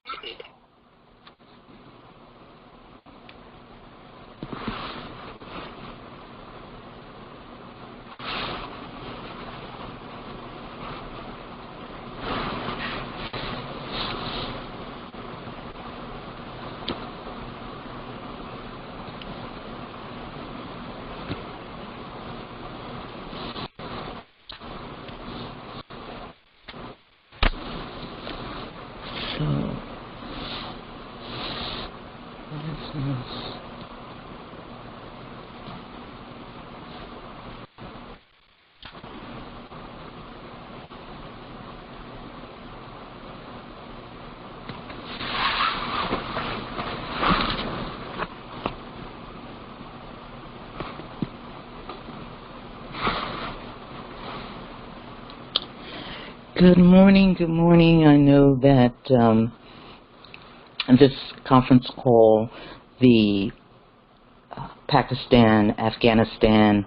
So, what is this? Good morning, good morning. I know that this conference call, the Pakistan, Afghanistan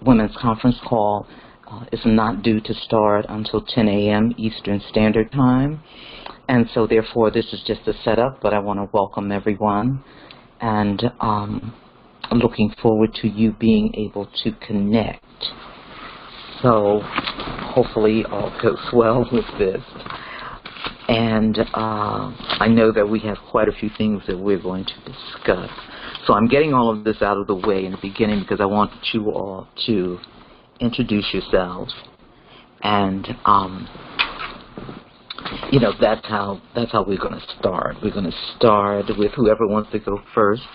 Women's Conference Call is not due to start until 10 a.m. Eastern Standard Time. And so therefore this is just a setup, but I want to welcome everyone and looking forward to you being able to connect. So hopefully all goes well with this. And I know that we have quite a few things that we're going to discuss. So I'm getting all of this out of the way in the beginning because I want you all to introduce yourselves. And, you know, that's how we're going to start. We're going to start with whoever wants to go first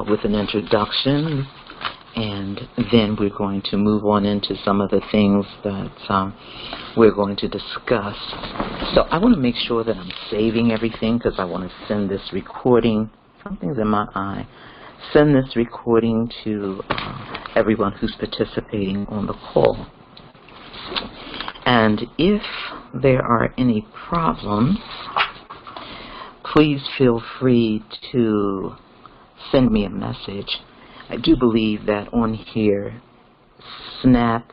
with an introduction. And then we're going to move on into some of the things that we're going to discuss. So I want to make sure that I'm saving everything because I want to send this recording, something's in my eye, send this recording to everyone who's participating on the call. And if there are any problems, please feel free to send me a message. I do believe that on here, Snap,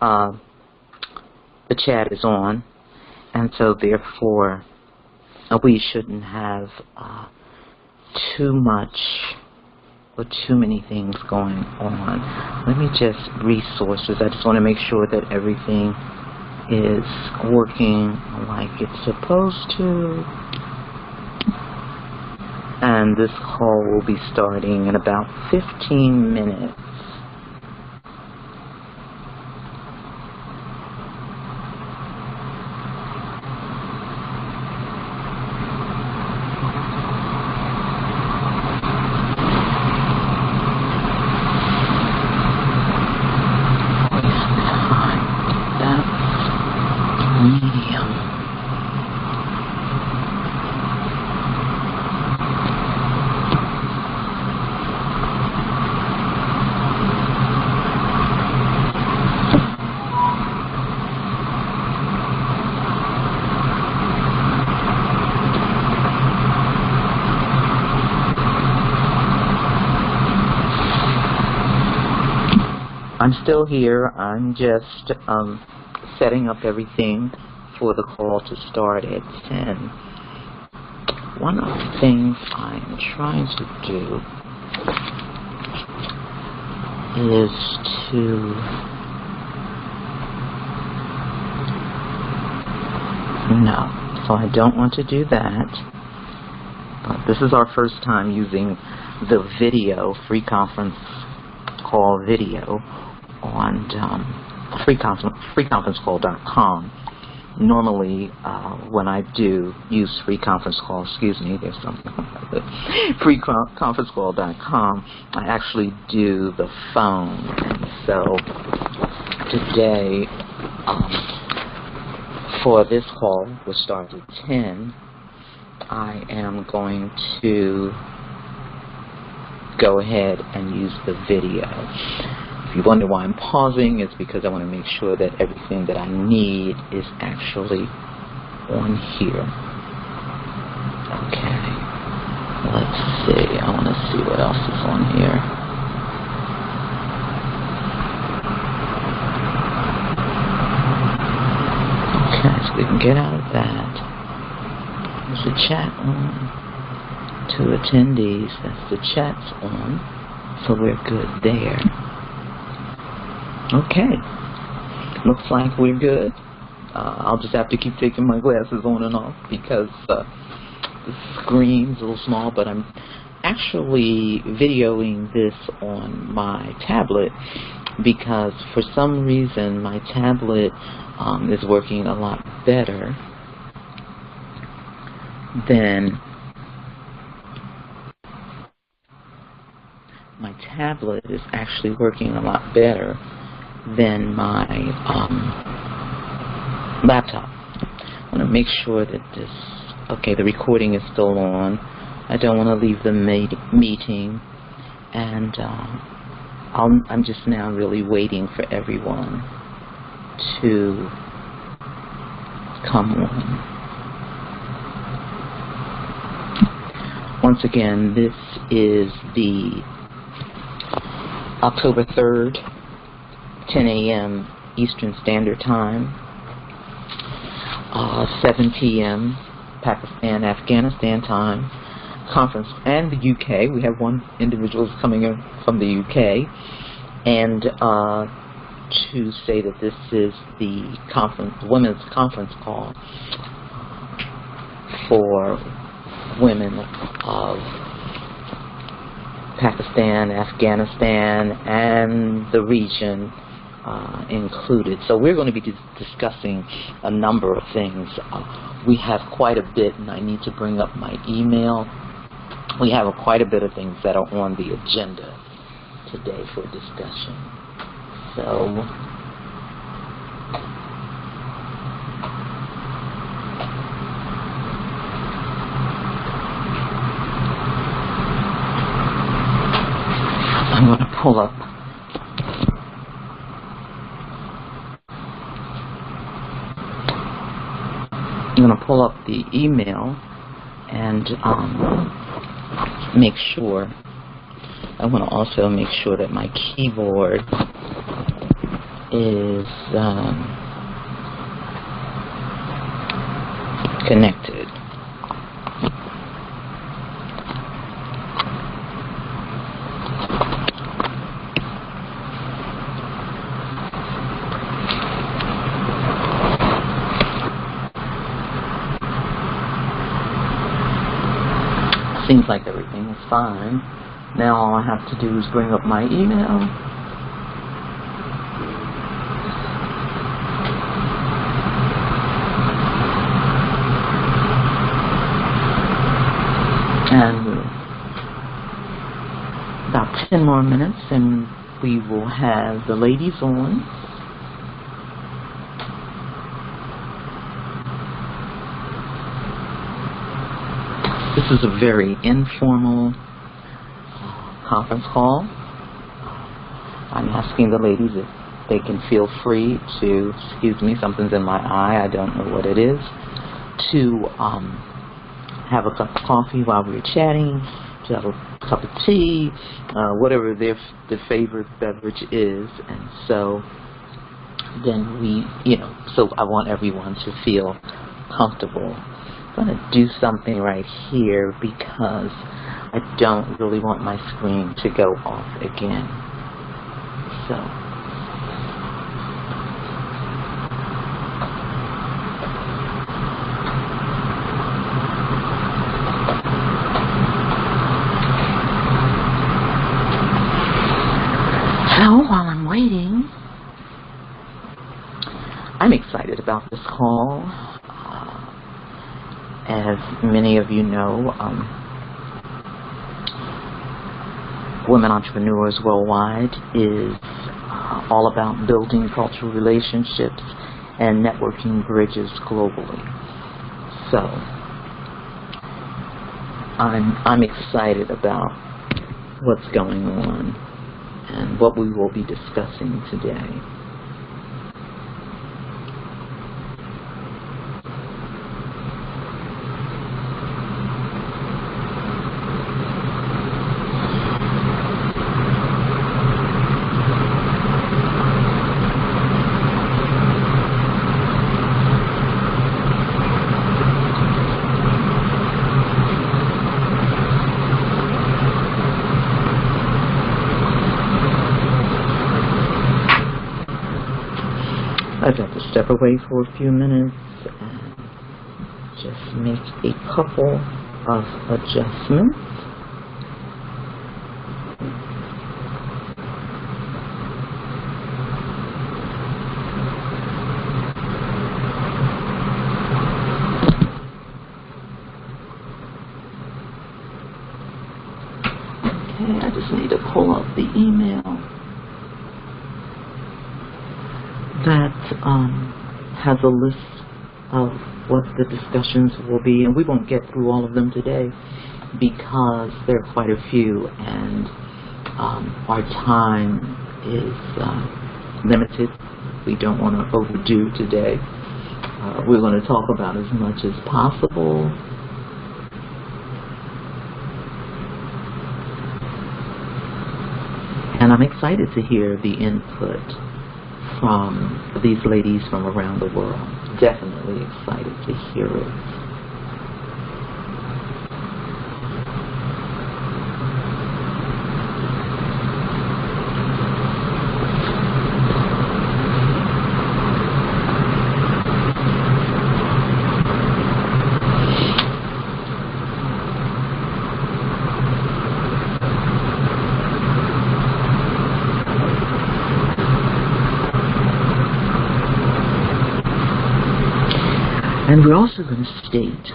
the chat is on, and so therefore we shouldn't have too much or too many things going on. Let me just resources. I just want to make sure that everything is working like it's supposed to. And this call will be starting in about 15 minutes. That's medium. I'm still here. I'm just setting up everything for the call to start at 10. One of the things I'm trying to do is to no. So I don't want to do that. But this is our first time using the video, free conference call video on freeconferencecall.com. Normally, when I do use free conference call, excuse me, there's something like this, freeconferencecall.com, I actually do the phone. And so today, for this call, which starts at 10, I am going to go ahead and use the video. If you wonder why I'm pausing, it's because I want to make sure that everything that I need is actually on here. Okay, let's see. I want to see what else is on here. Okay, so we can get out of that. Is the chat on? To attendees, that's the chat's on, so we're good there. Okay, looks like we're good. I'll just have to keep taking my glasses on and off because the screen's a little small, but I'm actually videoing this on my tablet because for some reason my tablet is working a lot better than my laptop. I want to make sure that okay, the recording is still on. I don't want to leave the meeting, and I'm just now really waiting for everyone to come on. Once again, this is the October 3rd, 10 a.m. Eastern Standard Time, 7 p.m. Pakistan, Afghanistan time conference, and the UK. We have one individual coming in from the UK, and to say that this is the women's conference call for women of Pakistan, Afghanistan, and the region included. So we're going to be discussing a number of things. We have quite a bit, and I need to bring up my email. We have quite a bit of things that are on the agenda today for discussion. So I'm going to pull up the email and make sure. I want to also make sure that my keyboard is connected. Seems like everything is fine. Now all I have to do is bring up my email. And about 10 more minutes and we will have the ladies on. This is a very informal conference call. I'm asking the ladies if they can feel free to, excuse me, something's in my eye, I don't know what it is, to have a cup of coffee while we're chatting, to have a cup of tea, whatever their favorite beverage is. And so then so I want everyone to feel comfortable. I'm going to do something right here because I don't really want my screen to go off again. So while I'm waiting, I'm excited about this call. As many of you know, Women Entrepreneurs Worldwide is all about building cultural relationships and networking bridges globally. So I'm excited about what's going on and what we will be discussing today. I've got to step away for a few minutes and just make a couple of adjustments. Okay, I just need to pull up the email that has a list of what the discussions will be, and we won't get through all of them today because there are quite a few, and our time is limited. We don't want to overdo today. We're going to talk about as much as possible. And I'm excited to hear the input from these ladies from around the world. Definitely excited to hear it. And we're also going to state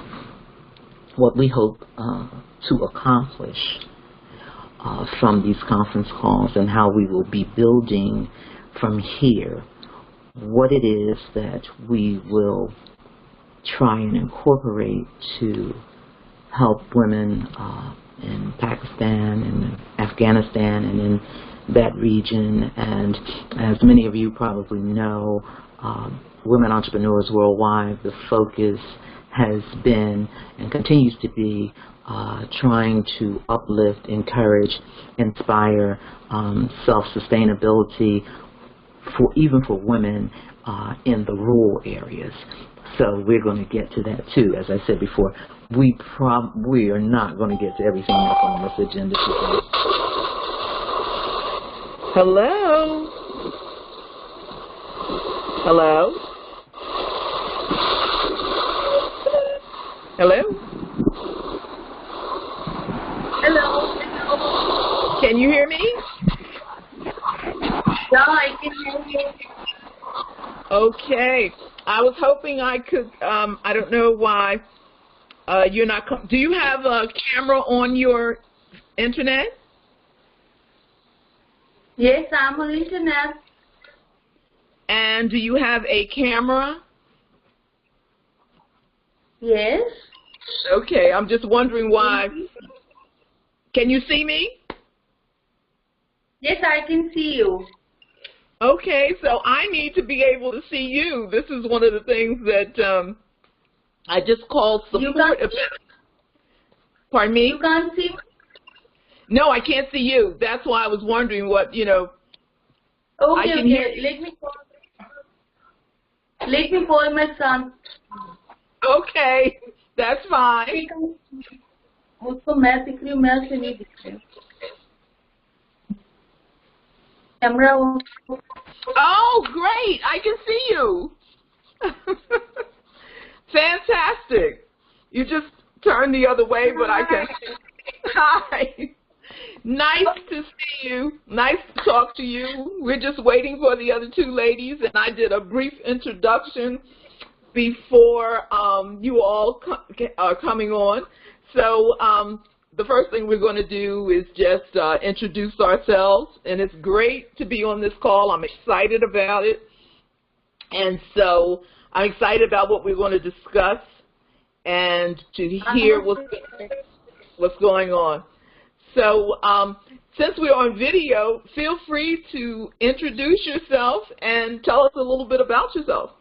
what we hope to accomplish from these conference calls and how we will be building from here, what it is that we will try and incorporate to help women in Pakistan and Afghanistan and in that region. And as many of you probably know, Women Entrepreneurs Worldwide, the focus has been and continues to be trying to uplift, encourage, inspire self-sustainability even for women in the rural areas. So we're going to get to that too. As I said before, we are not going to get to everything else on this agenda today. Hello? Hello? Hello? Hello. Can you hear me? Yeah, I can hear you. Okay. I was hoping I could, I don't know why you're not, do you have a camera on your internet? Yes, I'm on internet. And do you have a camera? Yes. Okay, I'm just wondering why. Can you see me? Yes, I can see you. Okay, so I need to be able to see you. This is one of the things that I just called support about. Pardon me? You can't see me? No, I can't see you. That's why I was wondering what, Okay, I can hear. Let me call my son. Okay, that's fine. उसको मैं दिख रही हूँ, मैं से नहीं दिख रही. Camera on. Oh, great! I can see you. Fantastic. You just turned the other way, but I can. Hi. Nice to see you. Nice to talk to you. We're just waiting for the other two ladies, and I did a brief introduction before you all are coming on. So the first thing we're going to do is just introduce ourselves, and it's great to be on this call. I'm excited about it, and so I'm excited about what we're going to discuss and to hear what's going on. So since we're on video, feel free to introduce yourself and tell us a little bit about yourself.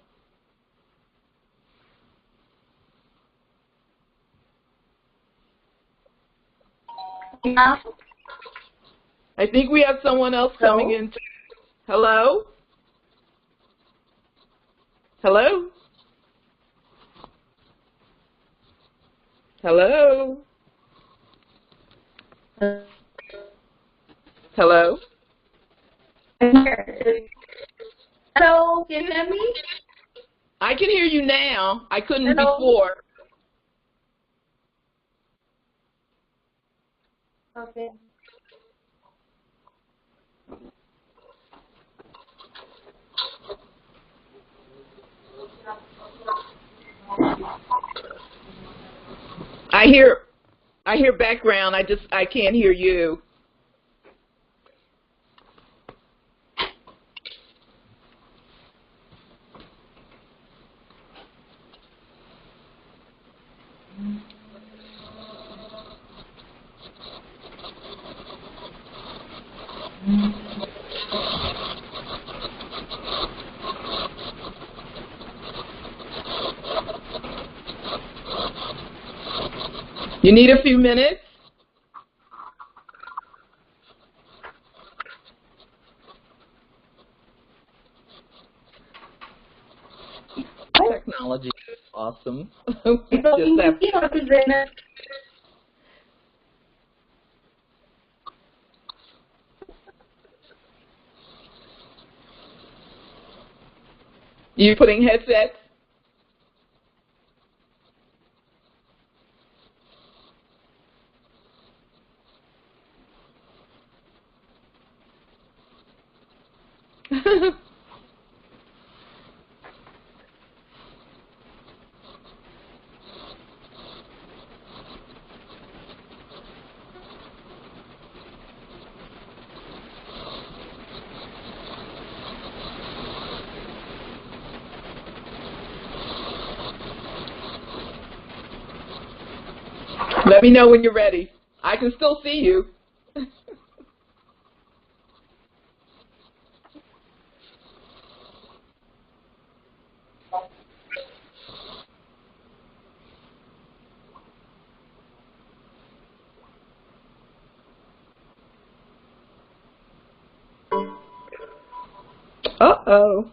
Yeah. I think we have someone else coming in. Hello? Hello? Hello? Hello? Hello, can you hear me? I can hear you now. I couldn't Hello? before. Okay. I hear background. I can't hear you. You need a few minutes? Technology is awesome. We just have You putting headsets? Let me know when you're ready. I can still see you. Uh-oh.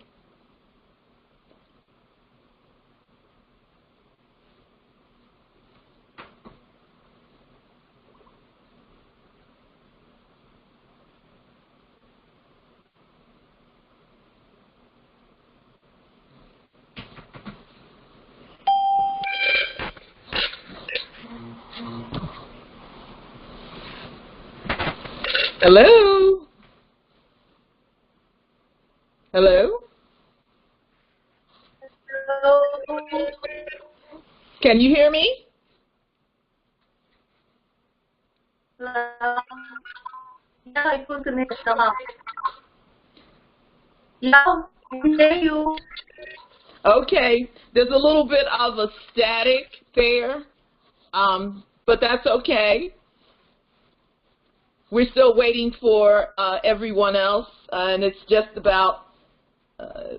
Hello? Hello? Hello. Can you hear me? Yeah, it will connect somehow. Yeah, I can hear you. Okay. There's a little bit of a static there, but that's okay. We're still waiting for everyone else, and it's just about,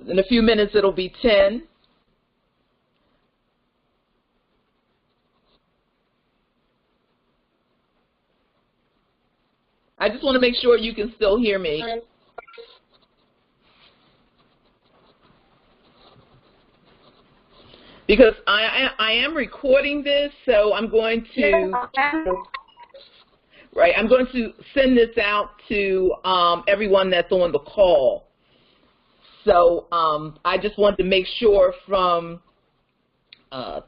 in a few minutes it'll be 10. I just want to make sure you can still hear me. Because I am recording this, so I'm going to I'm going to send this out to everyone that's on the call. So I just wanted to make sure from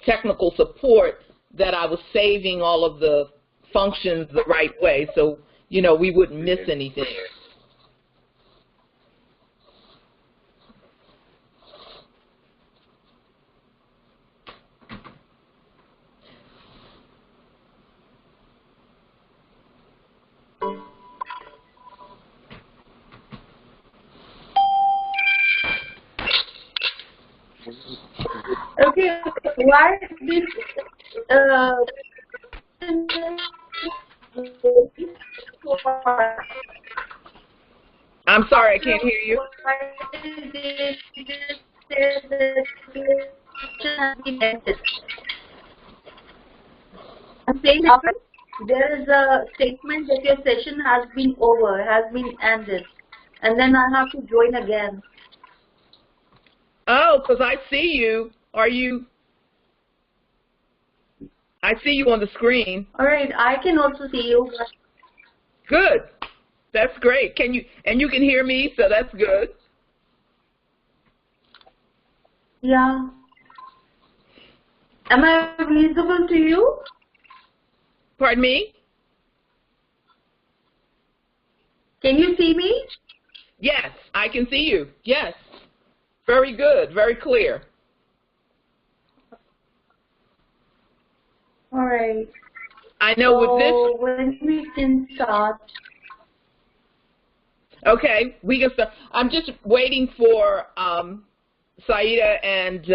technical support that I was saving all of the functions the right way, so we wouldn't miss anything. Okay, why this I'm sorry, I can't hear you. I'm saying there is a statement that your session has been over, has been ended, and then I have to join again. Oh, because I see you. I see you on the screen. All right, I can also see you. Good. That's great. And you can hear me, so that's good. Yeah. Am I visible to you? Pardon me? Can you see me? Yes, I can see you. Yes. Very good. Very clear. All right. I know with this. So when we can start? Okay, we can start. I'm just waiting for Saida, and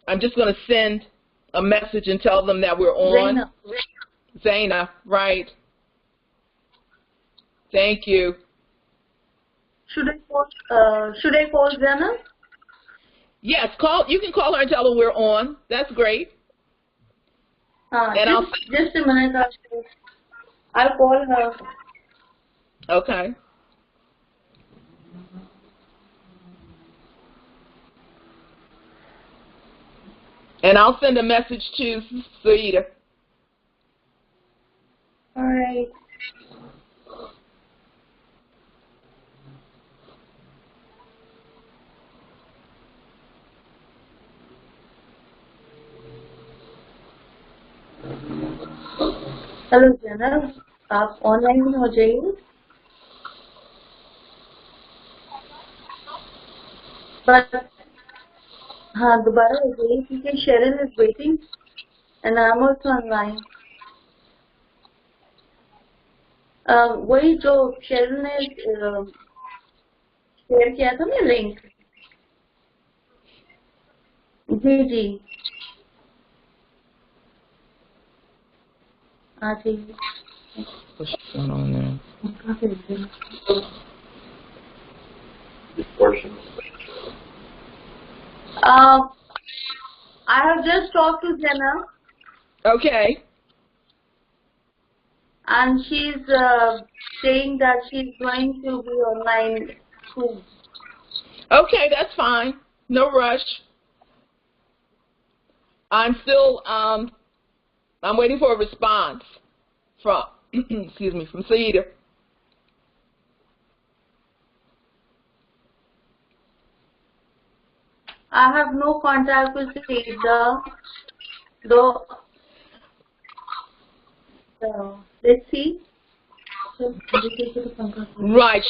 I'm just going to send a message and tell them that we're on. Zaina, right. Thank you. Should I call Zena? Yes, call. You can call her and tell her we're on. That's great. And just a minute. I'll call her. Okay. And I'll send a message to Saida. All right. Hello general, आप online हो जाइए। But हाँ, दोबारा हो जाइए क्योंकि Sharon is waiting and I am also online. वही जो शेरन ने शेयर किया था ना लिंक। जी जी, हाँ ठीक है। What's going on there? I have just talked to Jenna. Okay. And she's saying that she's going to be online soon. Okay, that's fine. No rush. I'm still I'm waiting for a response from excuse me, from Saida. I have no contact with Saida, though. So let's see. Right.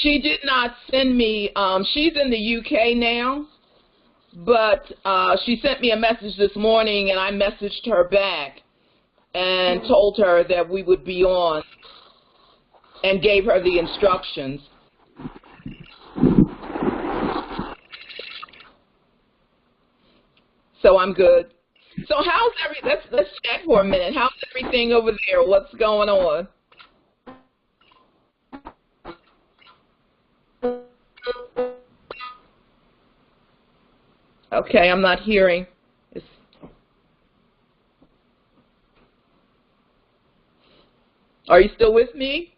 She did not send me. She's in the UK now, but she sent me a message this morning, and I messaged her back and told her that we would be on, and gave her the instructions. So I'm good. So how's let's chat for a minute. How's everything over there? What's going on? Okay, I'm not hearing. Are you still with me?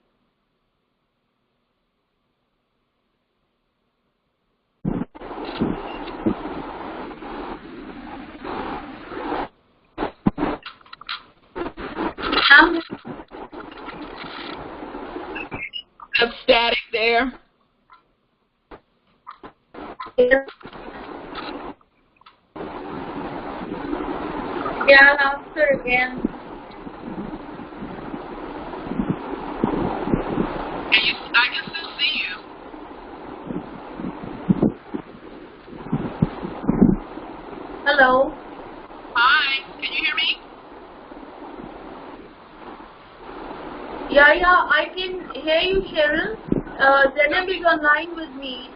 Some static there. Yeah, after again. I can still see you. Hello. Hi, can you hear me? Yeah, I can hear you, Sharon. Zainab is online with me.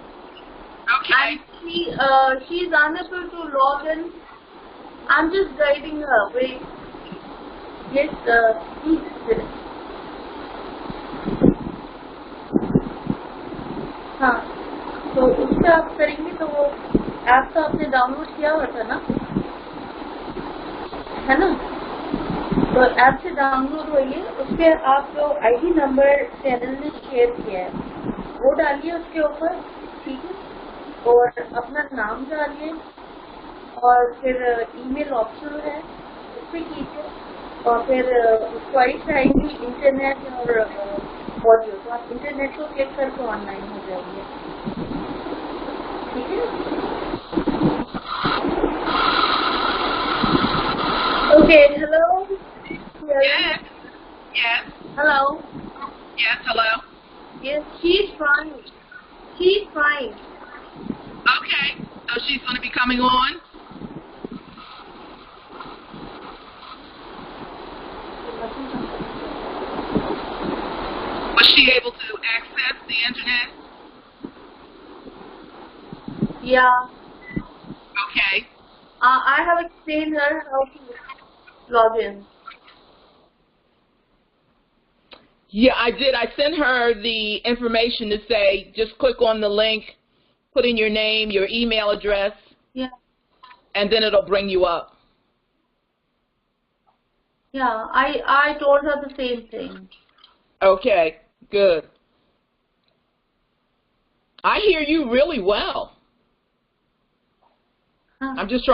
Okay. And she's unable to log in. I'm just guiding her. Wait. Yes, please. हाँ, तो उस पर आप करेंगे तो वो app तो आपने डाउनलोड किया हुआ था ना, है ना? तो ऐप से डाउनलोड होइए, उस पर आप जो आईडी नंबर चैनल ने शेयर किया है वो डालिए उसके ऊपर, ठीक है? और अपना नाम डालिए और फिर ईमेल ऑप्शनल है उस पर कीजिए और फिर स्वाइप आएंगी इंटरनेट और ऑडियो, तो आप इंटरनेट को क्लिक करके ऑनलाइन हो जाएंगे, ठीक है? Okay, hello. Yes. Yes. Hello. Yes. Hello. Yes, she's fine. She's fine. Okay. So she's going to be coming on. Was she able to access the internet? Yeah. Okay. I have explained her how to log in. Yeah, I did. I sent her the information to say just click on the link, put in your name, your email address, Yeah. and then it'll bring you up. Yeah, I told her the same thing. Okay, good. I hear you really well. Huh. I'm just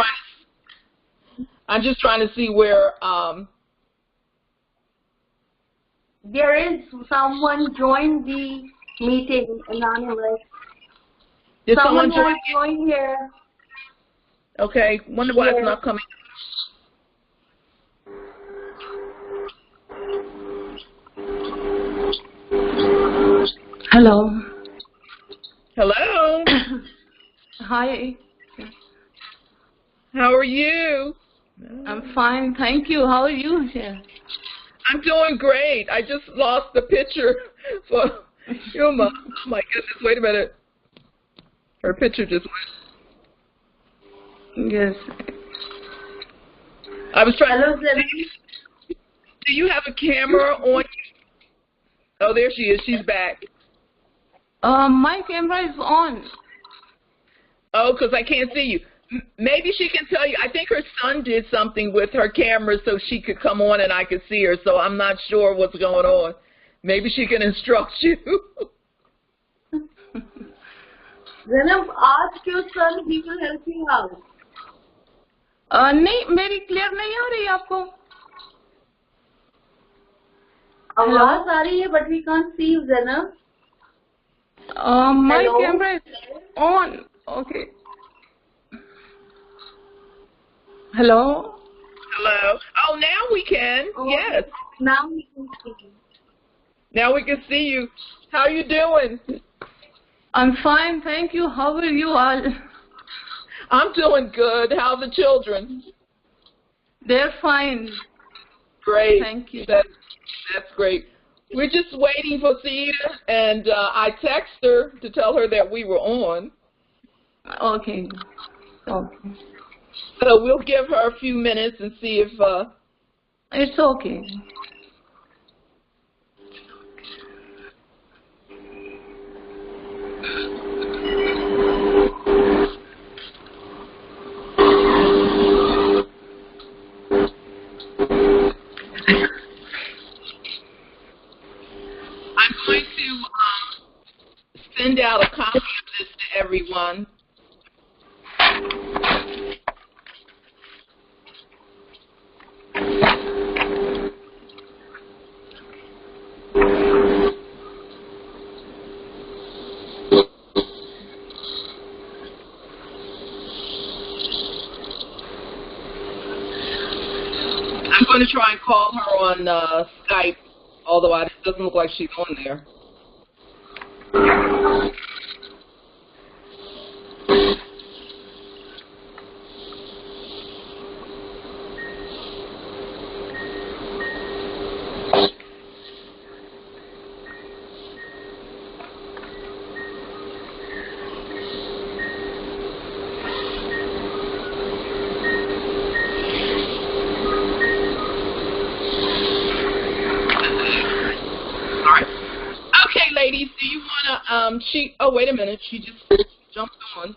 trying to see where There is someone joined the meeting, anonymous. did Someone someone has joined here. Okay, wonder why it's Yes. not coming. Hello. Hello. Hi. How are you? I'm fine, thank you. How are you? Yeah. I'm doing great. I just lost the picture for Yuma. My goodness, wait a minute. Her picture just went. Yes. I was trying Hello, to Zeri. do you have a camera on you? Oh, there she is. She's back. My camera is on. Oh, because I can't see you. Maybe she can tell you. I think her son did something with her camera so she could come on and I could see her, so I'm not sure what's going on. Maybe she can instruct you. Zainab, ask your son, he will help you out. नहीं, मेरी clear नहीं आ रही आपको? आवाज आ रही है, but we can't see you, Zainab. My Hello? camera is on. Okay. Hello. Hello. Oh, now we can. Oh, Yes. Now we can see you. Now we can see you. How you doing? I'm fine, thank you. How are you all? I'm doing good. How are the children? They're fine. Great. Thank you. That's great. We're just waiting for Sita, and I texted her to tell her that we were on. Okay. Okay. So we'll give her a few minutes and see if... It's okay. I'm going to send out a copy of this to everyone. I'm going to try and call her on Skype, although it doesn't look like she's on there. Okay, ladies, do you want to, oh, wait a minute, she just jumped on.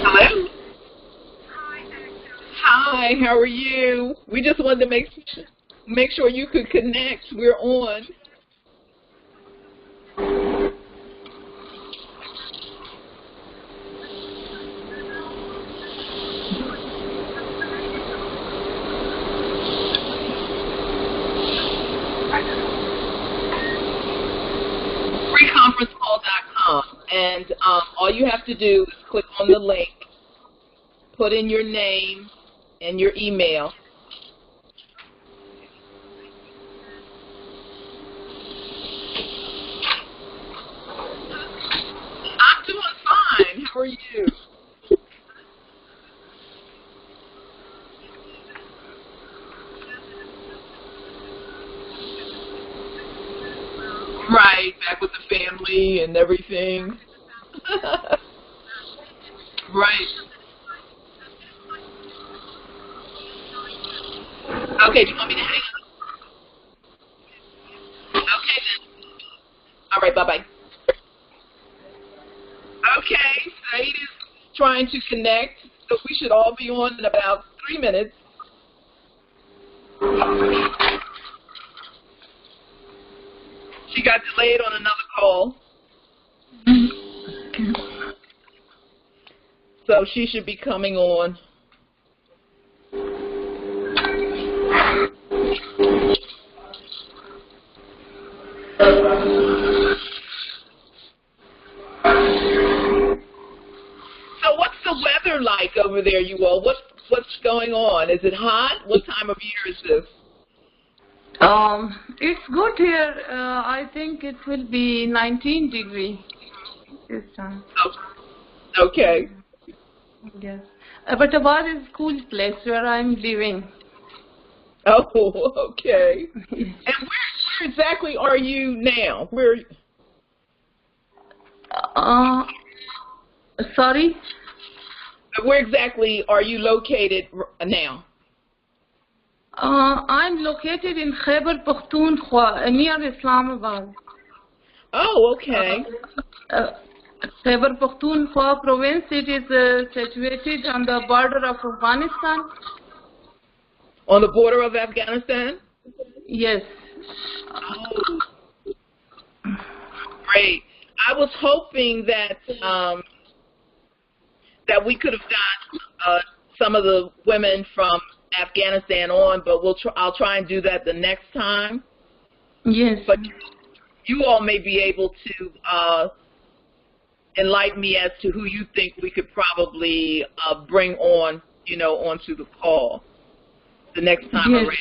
Hello? Hi. Hi, how are you? We just wanted to make sure you could connect. We're on. Freeconferencecall.com, and all you have to do is click on the link, put in your name and your email. I'm doing fine. How are you? Right, back with the family and everything. Right. Okay, do you want me to hang up? Okay, then. All right, bye-bye. Okay, Said is trying to connect, so we should all be on in about 3 minutes. She got delayed on another call. So she should be coming on. So what's the weather like over there, you all? What's going on? Is it hot? What time of year is this? It's good here. I think it will be 19 degrees this time. Oh, okay. Yes. But Abad is a cool place where I'm living. Oh, okay. And where exactly are you now? Where? Sorry? Where exactly are you located now? I'm located in Khyber Pakhtunkhwa, near Islamabad. Oh, okay. Khyber Pakhtunkhwa province, it is situated on the border of Afghanistan. On the border of Afghanistan? Yes. Oh, great. I was hoping that that we could have got some of the women from Afghanistan on, but I'll try and do that the next time. Yes. But you all may be able to enlighten me as to who you think we could probably bring on, onto the call the next time around.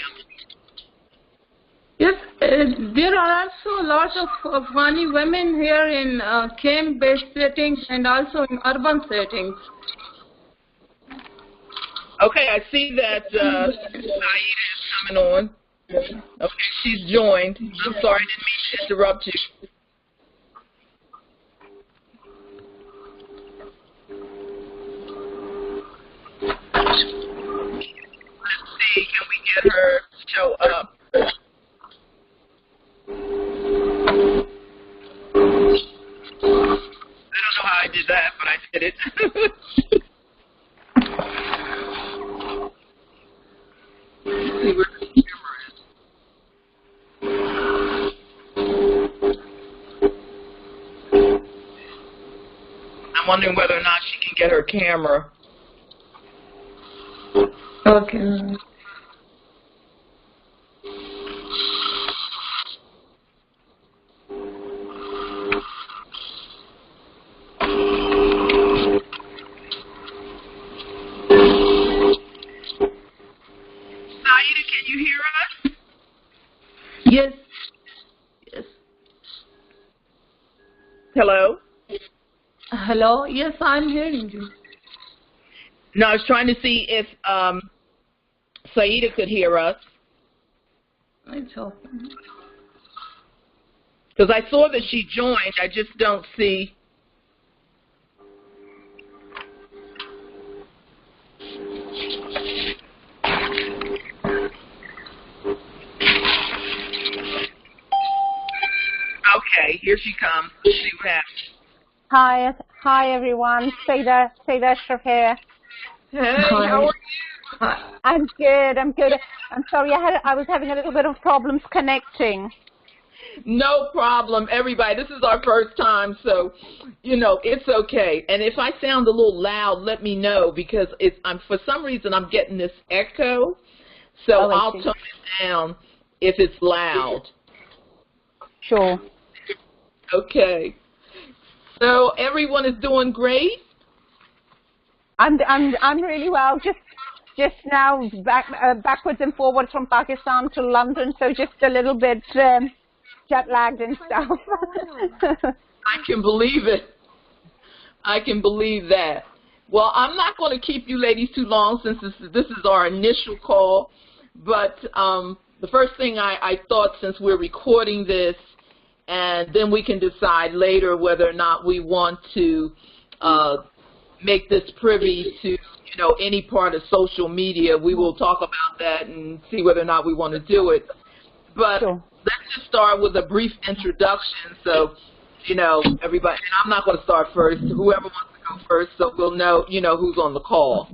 Yes, there are also a lot of Afghani women here in camp-based settings and also in urban settings. Okay, I see that Saeed is coming on. Okay, she's joined. I'm sorry, I didn't mean to interrupt you. Let's see, can we get her to show up? I don't know how I did that, but I did it. Let's see where the camera is. I'm wondering whether or not she can get her camera. Okay. Can you hear us? Yes. Yes. Hello? Hello? Yes, I'm hearing you. No, I was trying to see if Saida could hear us. It's open. Because I saw that she joined. I just don't see. Okay, here she comes. Let's see what happens. Hi everyone. Saida Ashraf here. Hey, how are you? Hi. I'm good. I'm good. I'm sorry. I was having a little bit of problems connecting. No problem, everybody. This is our first time, so it's okay. And if I sound a little loud, let me know, because for some reason I'm getting this echo, so I'll tone it down if it's loud. Sure. Okay. So everyone is doing great. I'm really well. Just now backwards and forwards from Pakistan to London, so just a little bit jet lagged and stuff. I can believe it. I can believe that. Well, I'm not going to keep you ladies too long, since this is our initial call. But the first thing I thought, since we're recording this, and then we can decide later whether or not we want to make this privy to any part of social media. We will talk about that and see whether or not we want to do it. But sure. Let's just start with a brief introduction, so everybody. And I'm not going to start first. Whoever wants to go first, so we'll know who's on the call.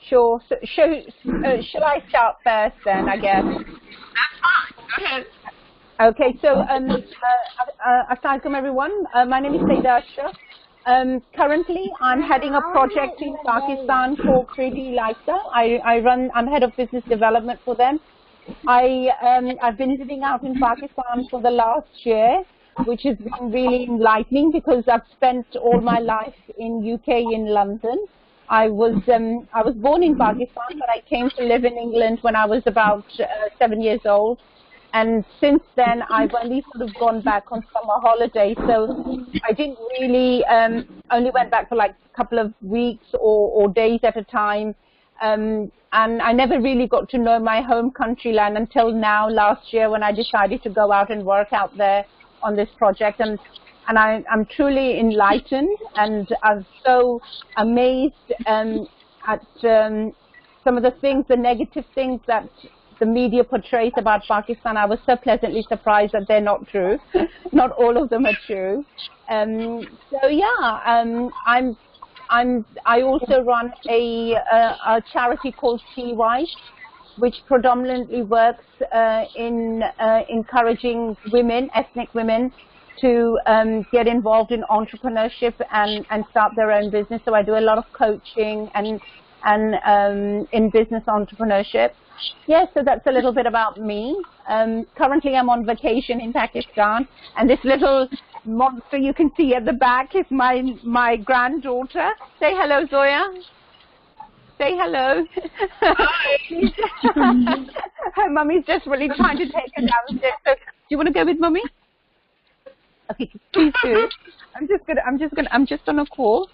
Sure. So, shall I start first then, I guess? That's fine. Go ahead. Okay. So, assalamualaikum everyone. My name is Sayyidah. Currently, I'm heading a project in Pakistan called 3D Lifestyle. I'm head of business development for them. I've been living out in Pakistan for the last year, which has been really enlightening, because I've spent all my life in UK, in London. I was born in Pakistan, but I came to live in England when I was about 7 years old. And since then, I've only sort of gone back on summer holiday. So I didn't really, only went back for like a couple of weeks or days at a time. And I never really got to know my home country land until now, last year, when I decided to go out and work out there on this project. And I'm truly enlightened, and I'm so amazed at some of the things, the negative things that the media portrays about Pakistan. I was so pleasantly surprised that they're not true. Not all of them are true. So yeah, I also run a charity called TY, which predominantly works in encouraging women, ethnic women, to get involved in entrepreneurship and start their own business. So I do a lot of coaching and in business entrepreneurship. Yes, so that's a little bit about me. Currently, I'm on vacation in Pakistan, and this little monster you can see at the back is my granddaughter. Say hello, Zoya. Say hello. Hi. Her mummy's just really trying to take her downstairs. So, do you want to go with mummy? Okay, please do. I'm just on a call.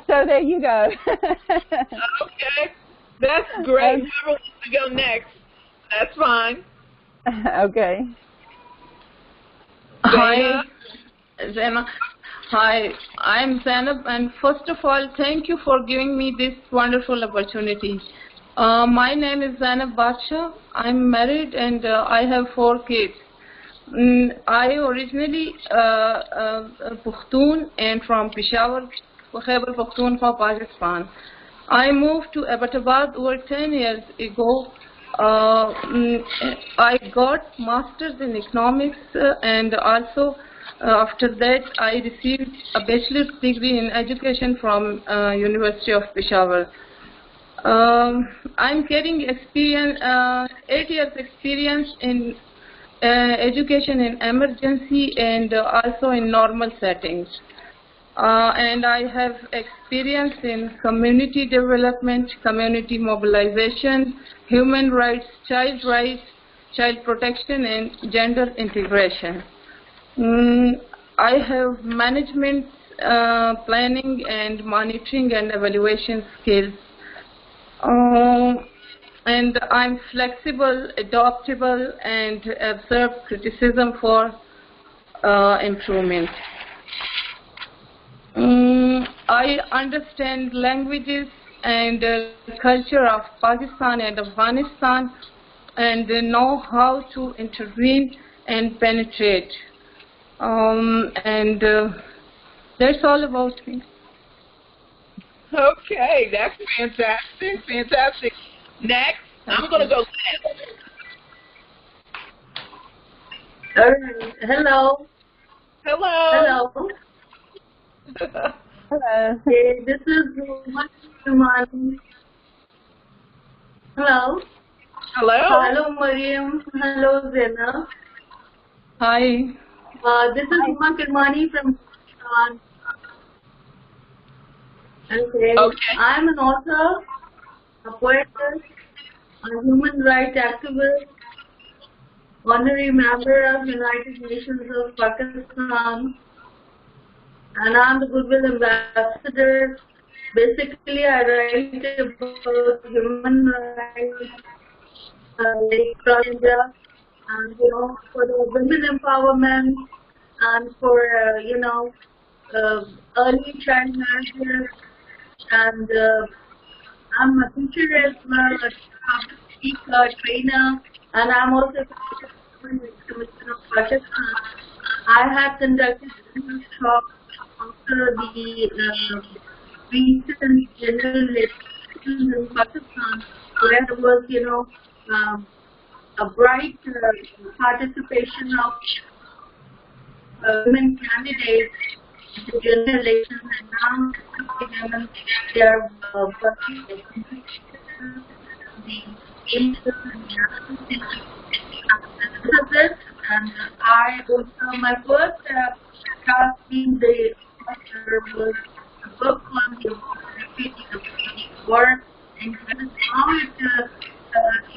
So there you go. Okay. That's great. Whoever wants to go next, that's fine. Okay. Hi, Zainab. Hi, I'm Zainab, and first of all, thank you for giving me this wonderful opportunity. My name is Zainab Badsha. I'm married, and I have 4 kids. I originally Pushtun and from Peshawar, Khyber Pakhtunkhwa, Pakistan. I moved to Abbottabad over 10 years ago. I got Masters in Economics, and also after that I received a bachelor's degree in education from University of Peshawar. I'm getting experience, 8 years experience in education in emergency and also in normal settings. And I have experience in community development, community mobilization, human rights, child protection, and gender integration. I have management, planning, and monitoring and evaluation skills. And I'm flexible, adaptable, and observe criticism for improvement. I understand languages and culture of Pakistan and Afghanistan, and know how to intervene and penetrate. And that's all about me. Okay, that's fantastic, fantastic. Next, I'm going to go next. Hello. Hello. Hello. Hello. Hey, this is Umar. Hello. Hello. Hello, Mariam. Hello, Zena. Hi. This is Uma Kirmani from Pakistan. Okay. I'm an author, a poetess, a human rights activist, honorary member of United Nations of Pakistan, and I'm the Goodwill Ambassador. Basically, I write about human rights, like across India, and for the women empowerment, and for early child marriage, and I'm a teacher as well, a public speaker, trainer, and I'm also a Commission of Pakistan. I have conducted workshops after the recent general elections in Pakistan, where there was, a bright participation of women candidates in the general elections, and now women, they are working the nations and I also, my first task in the author was a book on the refugee war, and how it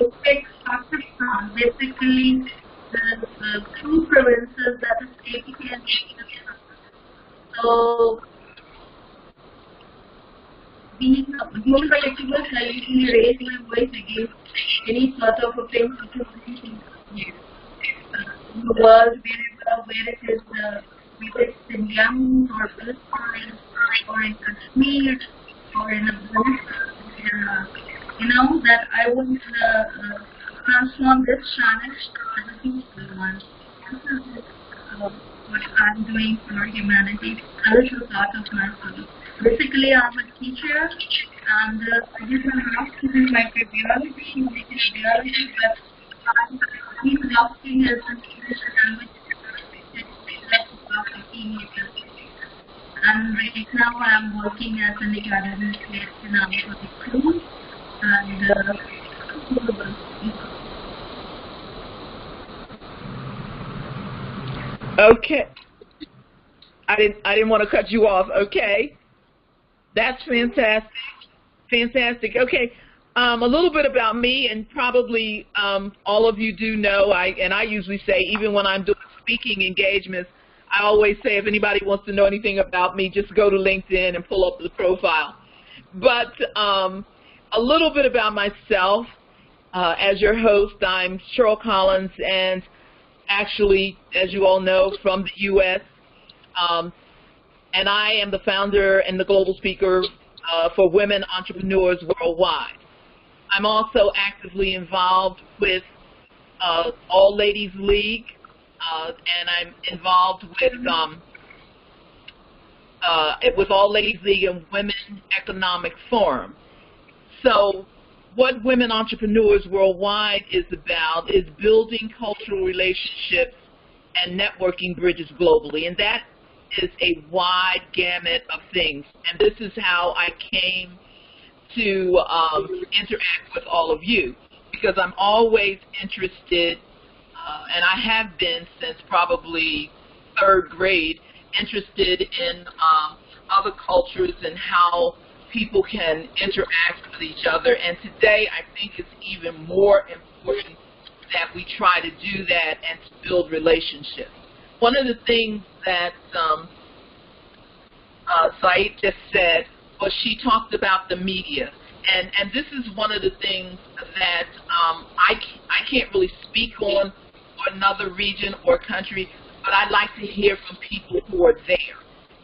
affects Pakistan, basically the two provinces that is taking in. So, being a human rights activist, I usually raise my voice against any sort of offense which is in the world, where it is, whether it's in Yemen or Palestine or in Kashmir or in Afghanistan, that I want to transform this planet as a peaceful one. This is what I'm doing for humanity, a little part of myself. Basically, I'm a teacher, and I did my master's in microbiology, but I'm working as an English language and right now I'm working as an academic lecturer for the crew, and Okay. I didn't want to cut you off. Okay. That's fantastic. Fantastic. Okay. A little bit about me, and probably all of you do know, I usually say, even when I'm doing speaking engagements, I always say, if anybody wants to know anything about me, just go to LinkedIn and pull up the profile. But a little bit about myself. As your host, I'm Cheryl Collins, and actually, as you all know, from the U.S., and I am the founder and the global speaker for women entrepreneurs worldwide. I'm also actively involved with All Ladies League, and I'm involved with All Ladies League and Women Economic Forum. So what Women Entrepreneurs Worldwide is about is building cultural relationships and networking bridges globally, and that is a wide gamut of things. And this is how I came to interact with all of you, because I'm always interested, and I have been since probably 3rd grade, interested in other cultures and how people can interact with each other. And today I think it's even more important that we try to do that and to build relationships. One of the things that Said just said was she talked about the media. And this is one of the things that I can't really speak on for another region or country, but I'd like to hear from people who are there.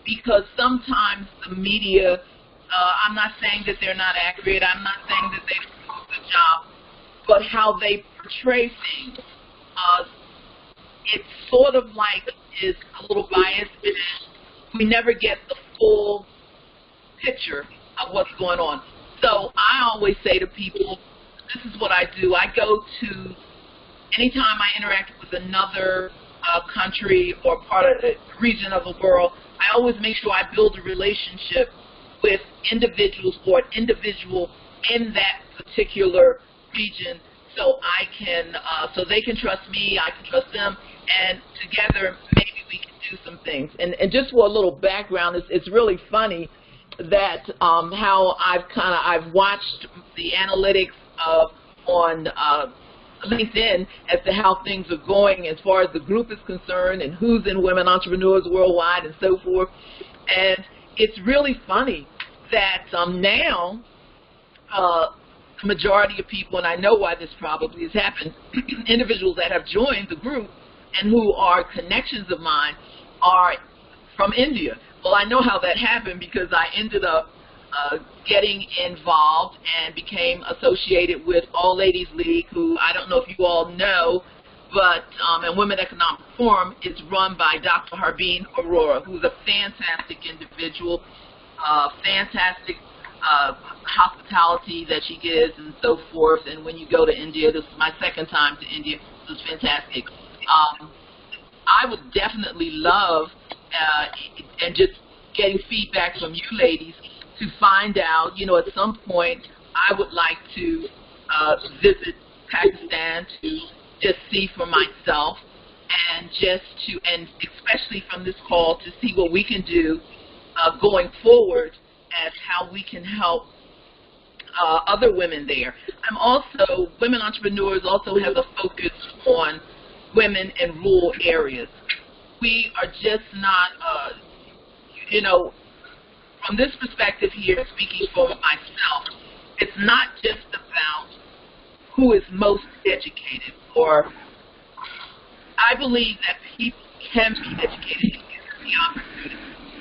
Because sometimes the media, I'm not saying that they're not accurate, I'm not saying that they don't do a good job, but how they portray things, it's sort of like is a little biased, and we never get the full picture what's going on. So I always say to people, this is what I do. I go to, anytime I interact with another country or part of the region of the world, I always make sure I build a relationship with individuals or an individual in that particular region, so I can, so they can trust me, I can trust them, and together maybe we can do some things. And just for a little background, it's really funny that how I've watched the analytics on LinkedIn as to how things are going as far as the group is concerned and who's in Women Entrepreneurs Worldwide and so forth. And it's really funny that now the majority of people, and I know why this probably has happened, individuals that have joined the group and who are connections of mine are from India. Well, I know how that happened because I ended up getting involved and became associated with All Ladies League, who I don't know if you all know, but and Women Economic Forum is run by Dr. Harbeen Arora, who's a fantastic individual, fantastic hospitality that she gives and so forth. And when you go to India, this is my second time to India, this is fantastic. I would definitely love, and just getting feedback from you ladies, to find out, you know, at some point I would like to visit Pakistan to just see for myself, and and especially from this call, to see what we can do going forward as how we can help other women there. Women Entrepreneurs also has a focus on women in rural areas. We are just not, you know, from this perspective here, speaking for myself, it's not just about who is most educated, or I believe that people can be educated and given the opportunity. And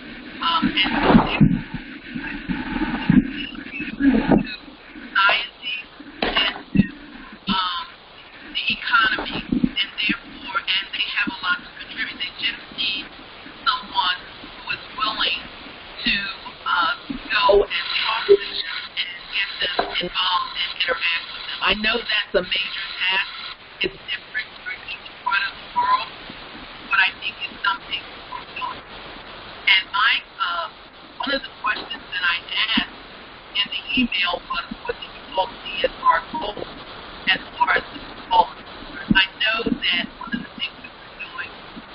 to society and to the economy, and therefore, and they have a lot to contribute. They just need someone who is willing to go and talk to them and get them involved and interact with them. I know that's a major task. It's different for each part of the world, but I think it's something we're doing. And one of the questions that I asked in the email was, what do you all see as our goals as far as this call is concerned? I know that one of the things that we're doing,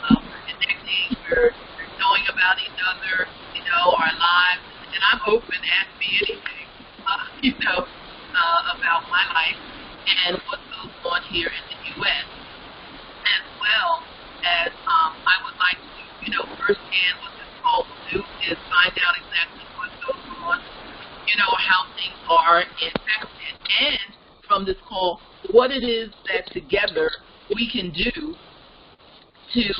we're connecting, we're knowing about each other, you know, our lives, and I'm open, ask me anything, you know, about my life and what goes on here in the U.S., as well as I would like to, you know, firsthand what this call will do is find out exactly what goes on, you know, how things are in Pakistan, and from this call, what it is that together we can do to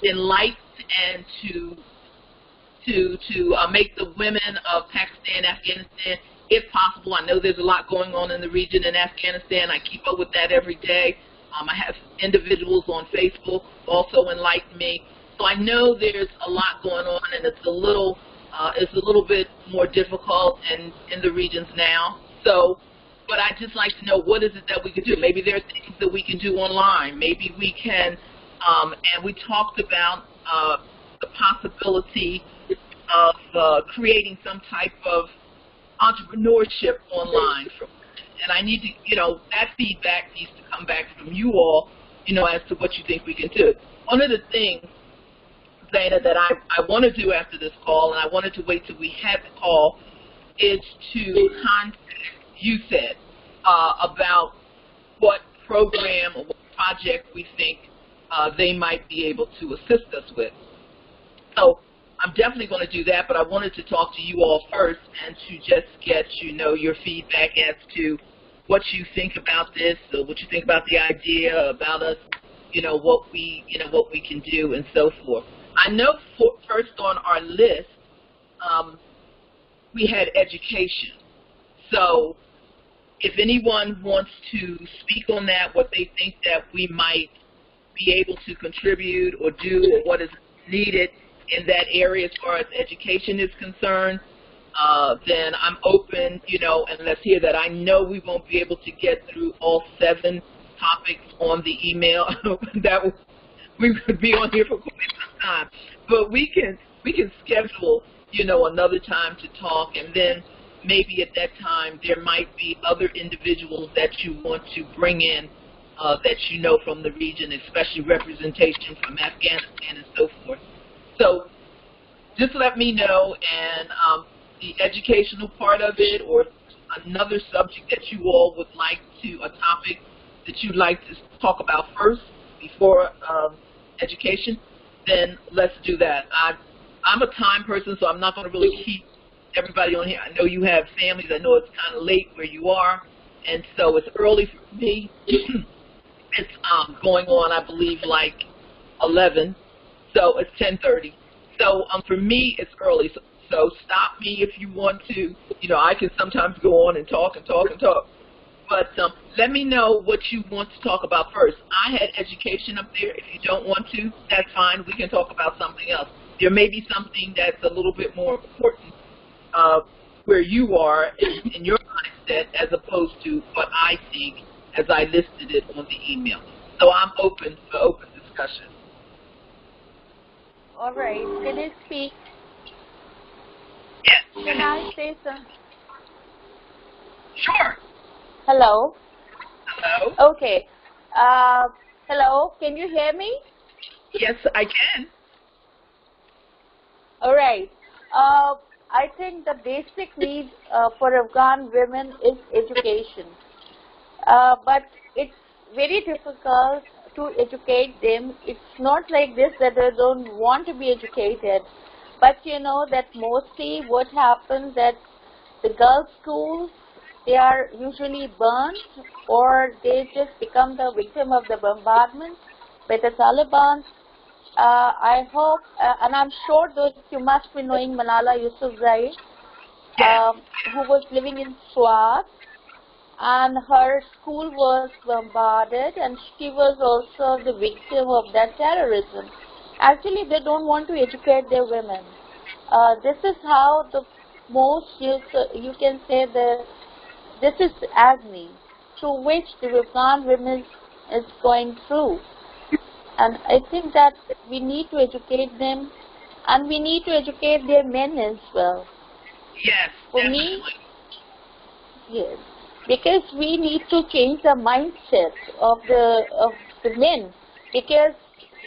enlighten and to make the women of Pakistan, Afghanistan, if possible. I know there's a lot going on in the region in Afghanistan. I keep up with that every day. I have individuals on Facebook also enlighten me. So I know there's a lot going on, and it's a little bit more difficult in the regions now. So, but I'd just like to know, what is it that we could do? Maybe there are things that we can do online. Maybe we can, and we talked about the possibility of creating some type of entrepreneurship online. And I need to, you know, that feedback needs to come back from you all, you know, as to what you think we can do. One of the things, Zaina, that I want to do after this call, and I wanted to wait till we had the call, is to contact you said about what program or what project we think they might be able to assist us with. So I'm definitely going to do that, but I wanted to talk to you all first and to just get, you know, your feedback as to what you think about this, or what you think about the idea, about us, you know, what we can do and so forth. I know first on our list, we had education. So if anyone wants to speak on that, what they think that we might be able to contribute or do, or what is needed in that area as far as education is concerned, then I'm open, and let's hear that. I know we won't be able to get through all 7 topics on the email. We would be on here for quite some time. But we can schedule, another time to talk, and then maybe at that time there might be other individuals that you want to bring in that from the region, especially representation from Afghanistan and so forth. So just let me know, and the educational part of it, or another subject that you all would like to, a topic that you'd like to talk about first before education, then let's do that. I'm a time person, so I'm not going to really keep everybody on here. I know you have families. I know it's kind of late where you are, and so it's early for me. It's going on, I believe, like 11, so it's 10:30. So for me, it's early. So stop me if you want to. I can sometimes go on and talk and talk and talk. But let me know what you want to talk about first. I had education up there. If you don't want to, that's fine. We can talk about something else. There may be something that's a little bit more important where you are in your mindset as opposed to what I think as I listed it on the email. So I'm open for open discussion. All right. Can I speak? Yes. Can I say something? Sure. Hello? Hello? Okay. Hello? Can you hear me? Yes, I can. All right. I think the basic need for Afghan women is education. But it's very difficult to educate them. It's not like this that they don't want to be educated. But that mostly what happens that the girls' schools, they are usually burnt, or they just become the victim of the bombardment by the Taliban. I hope, and I'm sure that you must be knowing Malala Yousafzai, who was living in Swat, and her school was bombarded, and she was also the victim of that terrorism. Actually, they don't want to educate their women. This is how the most, you can say that this is agony through which the Afghan women is going through. And I think that we need to educate them, and we need to educate their men as well. Yes, For definitely. me, yes, because we need to change the mindset of the men. Because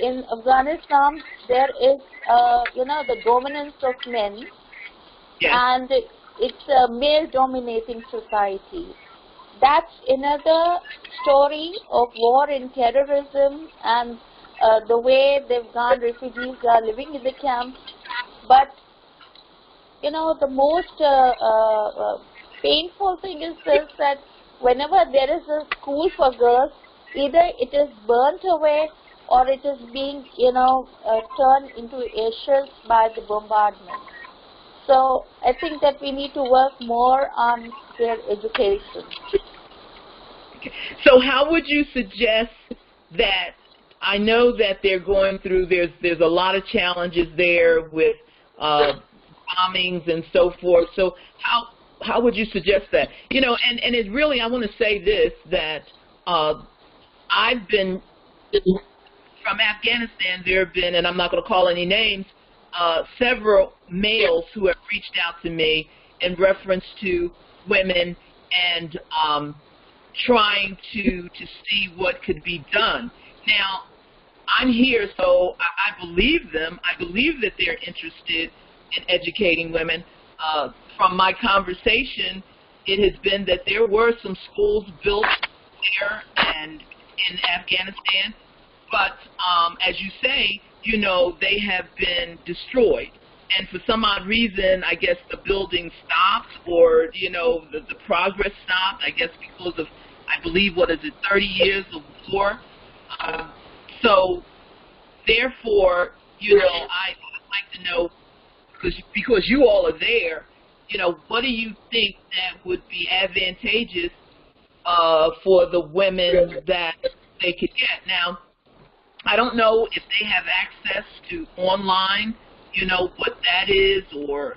in Afghanistan there is, the dominance of men, Yes. and it's a male-dominating society. That's another story of war and terrorism, and the way the Afghan refugees are living in the camps. But, the most painful thing is this, that whenever there is a school for girls, either it is burnt away or it is being, turned into ashes by the bombardment. So I think that we need to work more on their education. So how would you suggest that? I know that they're going through, there's a lot of challenges there with bombings and so forth. So how would you suggest that? And it really, I want to say this, that I've been, from Afghanistan, there have been, and I'm not going to call any names, several males who have reached out to me in reference to women and trying to see what could be done. Now, I'm here, so I believe them. I believe that they're interested in educating women. From my conversation, it has been that there were some schools built there and in Afghanistan, but as you say, they have been destroyed. And for some odd reason, I guess the building stopped, or, the progress stopped, I guess because of, I believe, 30 years of war. So, therefore, I'd like to know, because you all are there, what do you think that would be advantageous for the women that they could get? Now, I don't know if they have access to online what that is, or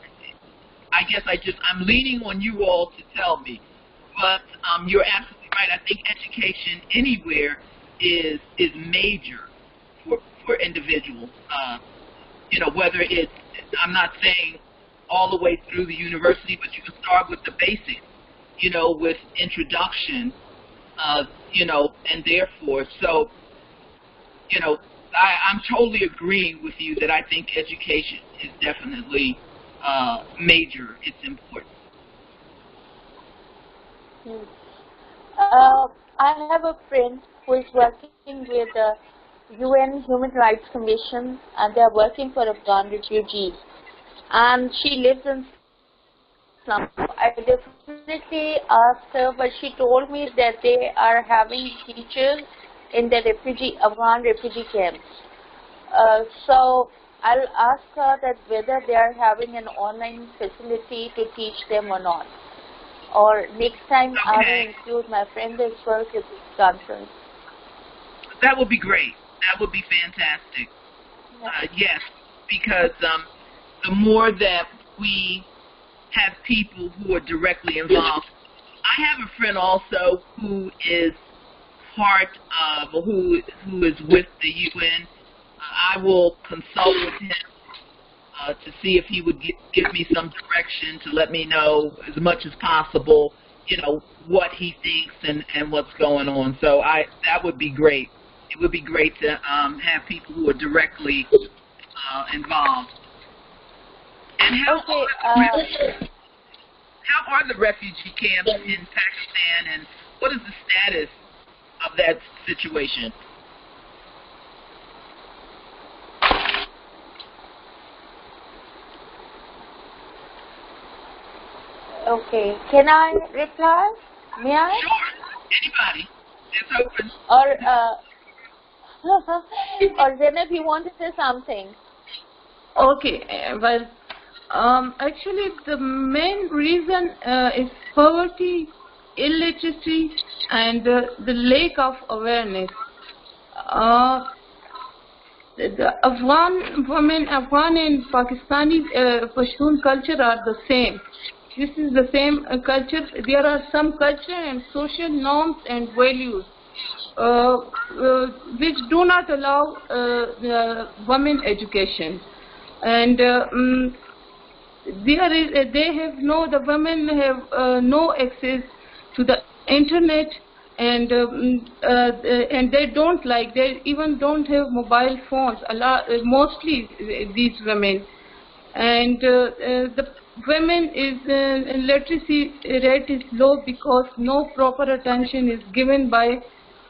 I guess I'm leaning on you all to tell me. But you're absolutely right. I think education anywhere is major for individuals. Whether it's, I'm not saying all the way through the university, but you can start with the basics, with introduction, and therefore. So, I'm totally agreeing with you that I think education is definitely major. It's important. I have a friend who is working with the UN Human Rights Commission, and they are working for Afghan refugees. And she lives in slum. I definitely asked her, but she told me that they are having teachers in the Afghan refugee camps. So I'll ask her that whether they are having an online facility to teach them or not. Or next time I will include my friend as well to this conference. That would be great. That would be fantastic. Yes, because the more that we have people who are directly involved. I have a friend also who is part of, who is with the UN. I will consult with him to see if he would give me some direction, to let me know as much as possible, what he thinks and what's going on. So that would be great. It would be great to have people who are directly involved. And how are the refugee camps in Pakistan, and what is the status of that situation? Okay, can I reply? May I? Sure, anybody. It's open. Or Zainab, you want to say something? Okay, well, actually the main reason is poverty, illiteracy, and the lack of awareness. The Afghan women, Afghan and Pakistani Pashtun culture are the same. This is the same culture. There are some culture and social norms and values which do not allow women education. And the women have no access to the internet, and they even don't have mobile phones. Mostly these women, and the women literacy rate is low because no proper attention is given by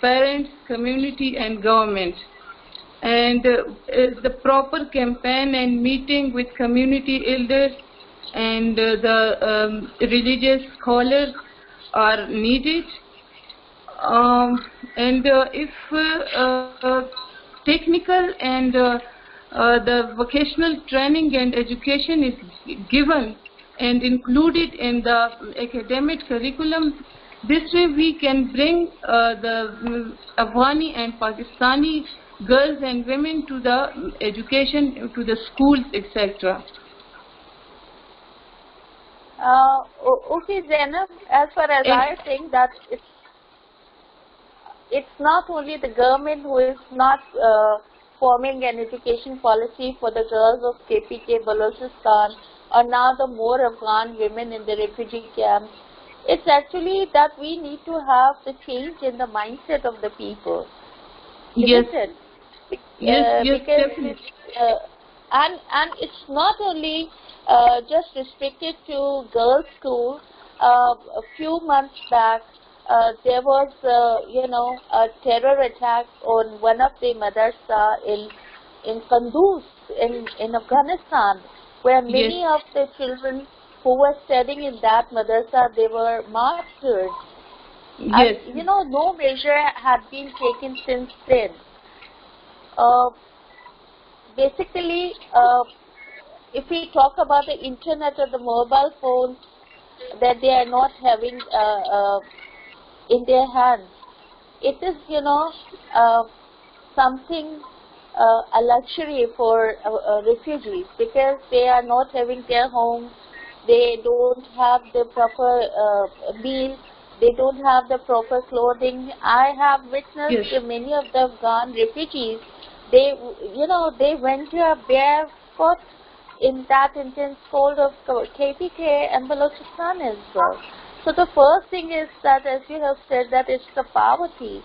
parents, community, and government. And the proper campaign and meeting with community elders and the religious scholars are needed. If technical and the vocational training and education is given and included in the academic curriculum, this way we can bring the Afghani and Pakistani girls and women to the education, to the schools, etc. Okay, Zainab, as far as I think that it's not only the government who is not forming an education policy for the girls of KPK, Balochistan, or now the more Afghan women in the refugee camps. It's actually that we need to have the change in the mindset of the people. Yes. Isn't it? Yes, because definitely. And it's not only just restricted to girls' school. A few months back, there was, a terror attack on one of the madrasa in Kunduz in Afghanistan, where many of the children who were studying in that madrasa, they were martyred. Yes. And, no measure had been taken since then. Basically, if we talk about the internet or the mobile phones that they are not having in their hands, it is, something a luxury for refugees, because they are not having their homes, they don't have the proper meal, they don't have the proper clothing. I have witnessed many of the Afghan refugees, they went to a barefoot in that intense cold of KPK and Balochistan as well. So the first thing is that, as you have said, that it's the poverty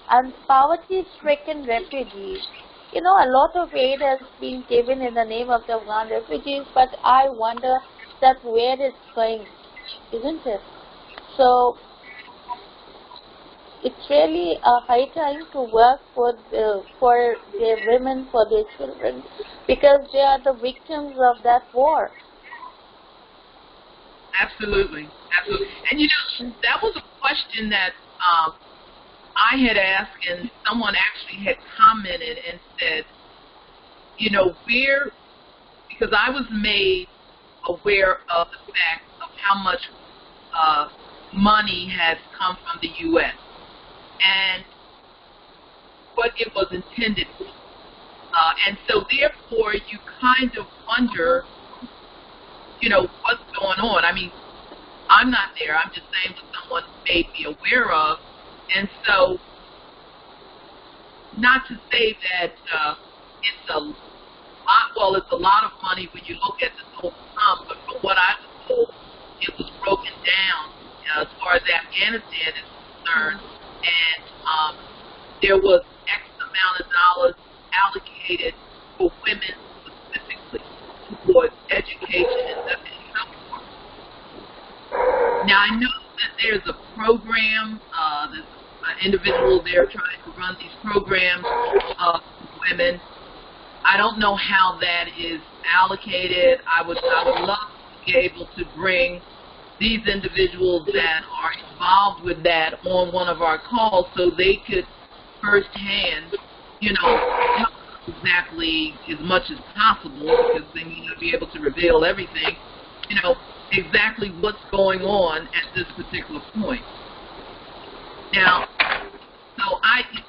and poverty-stricken refugees. A lot of aid has been given in the name of the Afghan refugees, but I wonder that where it's going, isn't it? So it's really a high time to work for their women, for their children, because they are the victims of that war. Absolutely, absolutely. And that was a question that I had asked, and someone actually had commented and said, because I was made aware of the fact of how much money has come from the U.S. and what it was intended for. And so therefore you kind of wonder, what's going on. I mean, I'm not there. I'm just saying what someone made me aware of. And so, not to say that it's a lot of money when you look at the total sum, but from what I was told, it was broken down as far as Afghanistan is concerned, and there was X amount of dollars allocated for women specifically towards education and health. Now, I know that there's a program, there's an individual there trying to run these programs for women. I don't know how that is allocated. I would love to be able to bring these individuals that are involved with that on one of our calls so they could firsthand, help exactly as much as possible, because they may not be able to reveal everything, exactly what's going on at this particular point. Now,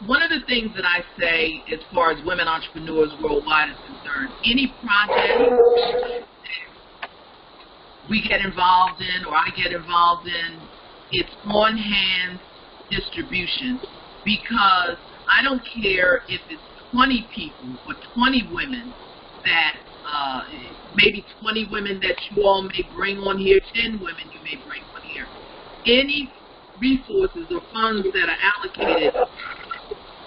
one of the things that I say as far as women entrepreneurs worldwide is concerned, any project we get involved in or I get involved in, it's on-hand distribution, because I don't care if it's 20 people or 20 women that, maybe 20 women that you all may bring on here, 10 women you may bring on here. Any resources or funds that are allocated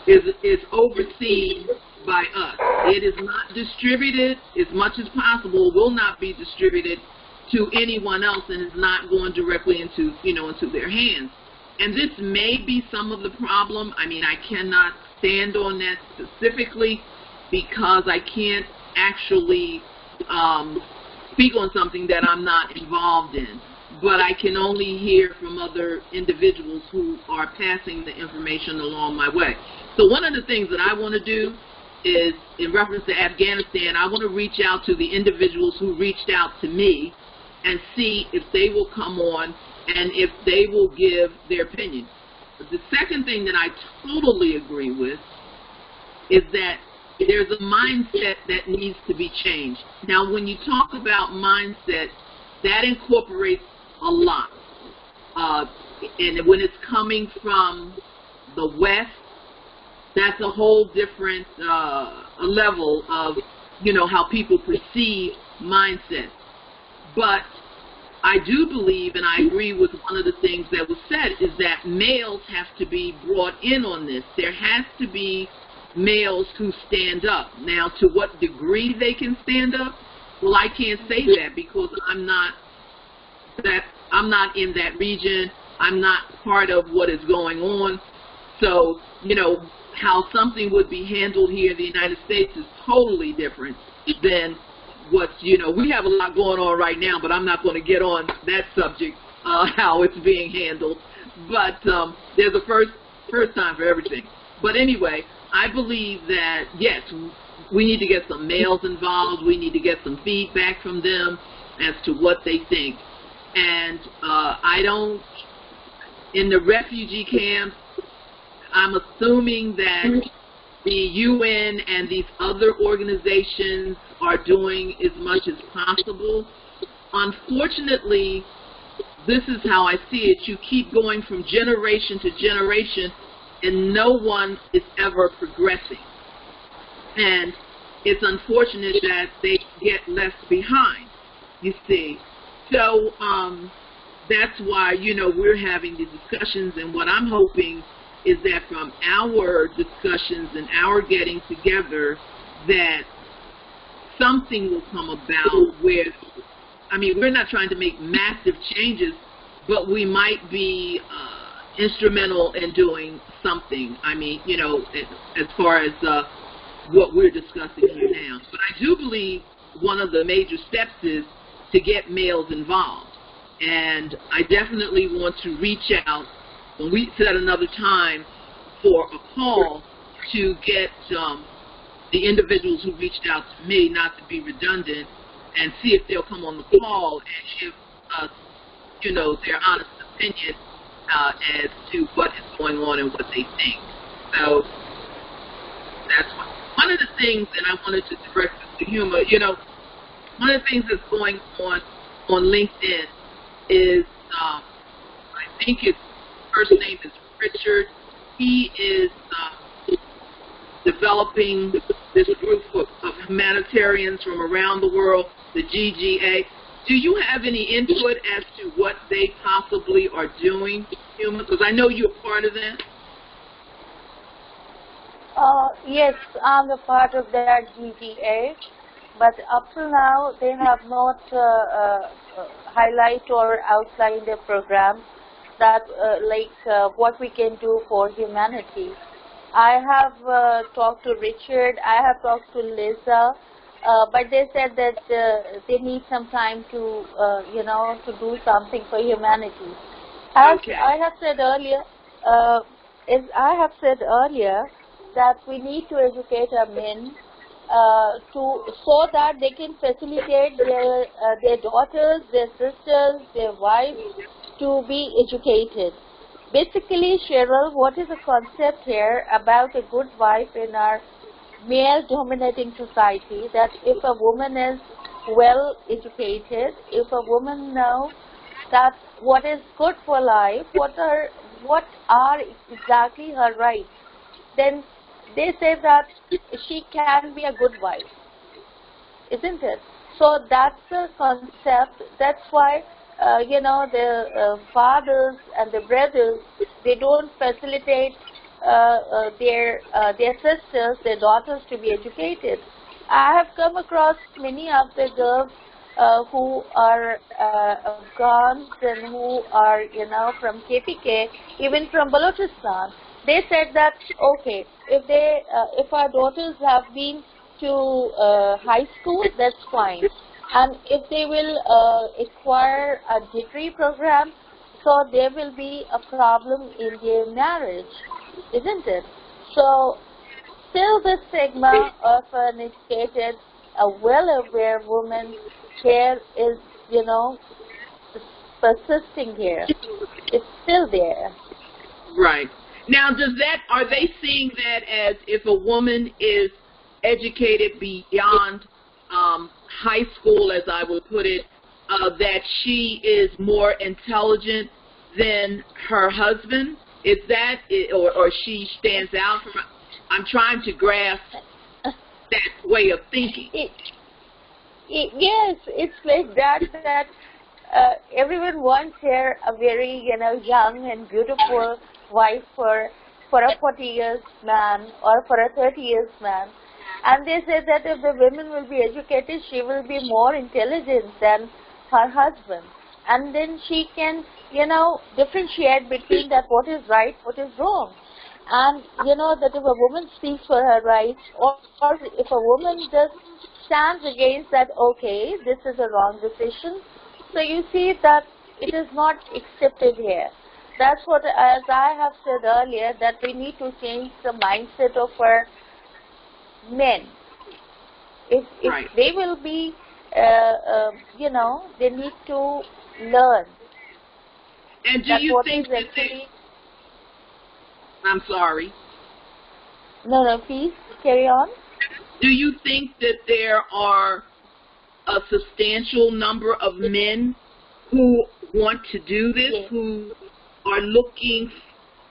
is overseen by us. It is not distributed as much as possible, will not be distributed to anyone else, and is not going directly into their hands. And this may be some of the problem. I mean, I cannot stand on that specifically because I can't actually speak on something that I'm not involved in. But I can only hear from other individuals who are passing the information along my way. So one of the things that I want to do is, in reference to Afghanistan, I want to reach out to the individuals who reached out to me and see if they will come on and if they will give their opinion. But the second thing that I totally agree with is that there's a mindset that needs to be changed. Now, when you talk about mindset, that incorporates a lot. And when it's coming from the West, that's a whole different level of, how people perceive mindset. But I do believe, and I agree with one of the things that was said, is that males have to be brought in on this. There has to be males who stand up. Now, to what degree they can stand up, well, I can't say that because I'm not in that region. I'm not part of what is going on. So, how something would be handled here in the United States is totally different than what's, we have a lot going on right now, but I'm not going to get on that subject, how it's being handled. But there's a first time for everything. But anyway, I believe that, yes, we need to get some males involved. We need to get some feedback from them as to what they think. And in the refugee camps, I'm assuming that the UN and these other organizations are doing as much as possible. Unfortunately, this is how I see it. You keep going from generation to generation, and no one is ever progressing. And it's unfortunate that they get left behind, you see. So that's why, you know, we're having the discussions, and what I'm hoping is that from our discussions and our getting together, that something will come about where, I mean, we're not trying to make massive changes, but we might be instrumental in doing something. I mean, you know, as far as what we're discussing here now. But I do believe one of the major steps is to get males involved. And I definitely want to reach out when we set another time for a call to get the individuals who reached out to me, not to be redundant, and see if they'll come on the call and give us, you know, their honest opinion as to what is going on and what they think. So that's one of the things, and I wanted to direct this to Huma. You know, one of the things that's going on LinkedIn is, I think his first name is Richard. He is developing this group of humanitarians from around the world, the GGA. Do you have any input as to what they possibly are doing, Huma? Because I know you're part of that. Yes, I'm a part of that GGA, but up to now they have not highlighted or outlined their program that what we can do for humanity. I have talked to Richard, I have talked to Lisa, but they said that they need some time to, you know, to do something for humanity. As I have said earlier, that we need to educate our men so that they can facilitate their daughters, their sisters, their wives to be educated. Basically, Cheryl, what is the concept here about a good wife in our male-dominating society, that if a woman is well educated, if a woman knows that what is good for life, what are exactly her rights, then they say that she can be a good wife, isn't it? So that's the concept. That's why, you know, the fathers and the brothers, they don't facilitate their sisters, their daughters to be educated. I have come across many of the girls who are Afghans and who are, you know, from KPK, even from Balochistan. They said that, okay, if our daughters have been to high school, that's fine. And if they will acquire a degree program, so there will be a problem in their marriage, isn't it? So still the stigma of an educated, a well-aware woman here is, you know, persisting here. It's still there. Right. Now, are they seeing that as if a woman is educated beyond high school, as I would put it, that she is more intelligent than her husband? Is that it, or she stands out from? I'm trying to grasp that way of thinking. Yes, it's like that everyone wants here a very, you know, young and beautiful wife for a 40 years man or for a 30 years man. And they say that if the woman will be educated, she will be more intelligent than her husband. And then she can, you know, differentiate between that what is right, what is wrong. And, you know, that if a woman speaks for her rights, or if a woman just stands against that, okay, this is a wrong decision, so you see that it is not accepted here. That's what, as I have said earlier, that we need to change the mindset of our men. If right. They will be, you know, they need to learn. And do you think that I'm sorry. No, please carry on. Do you think that there are a substantial number of men who want to do this, Yes. who are looking,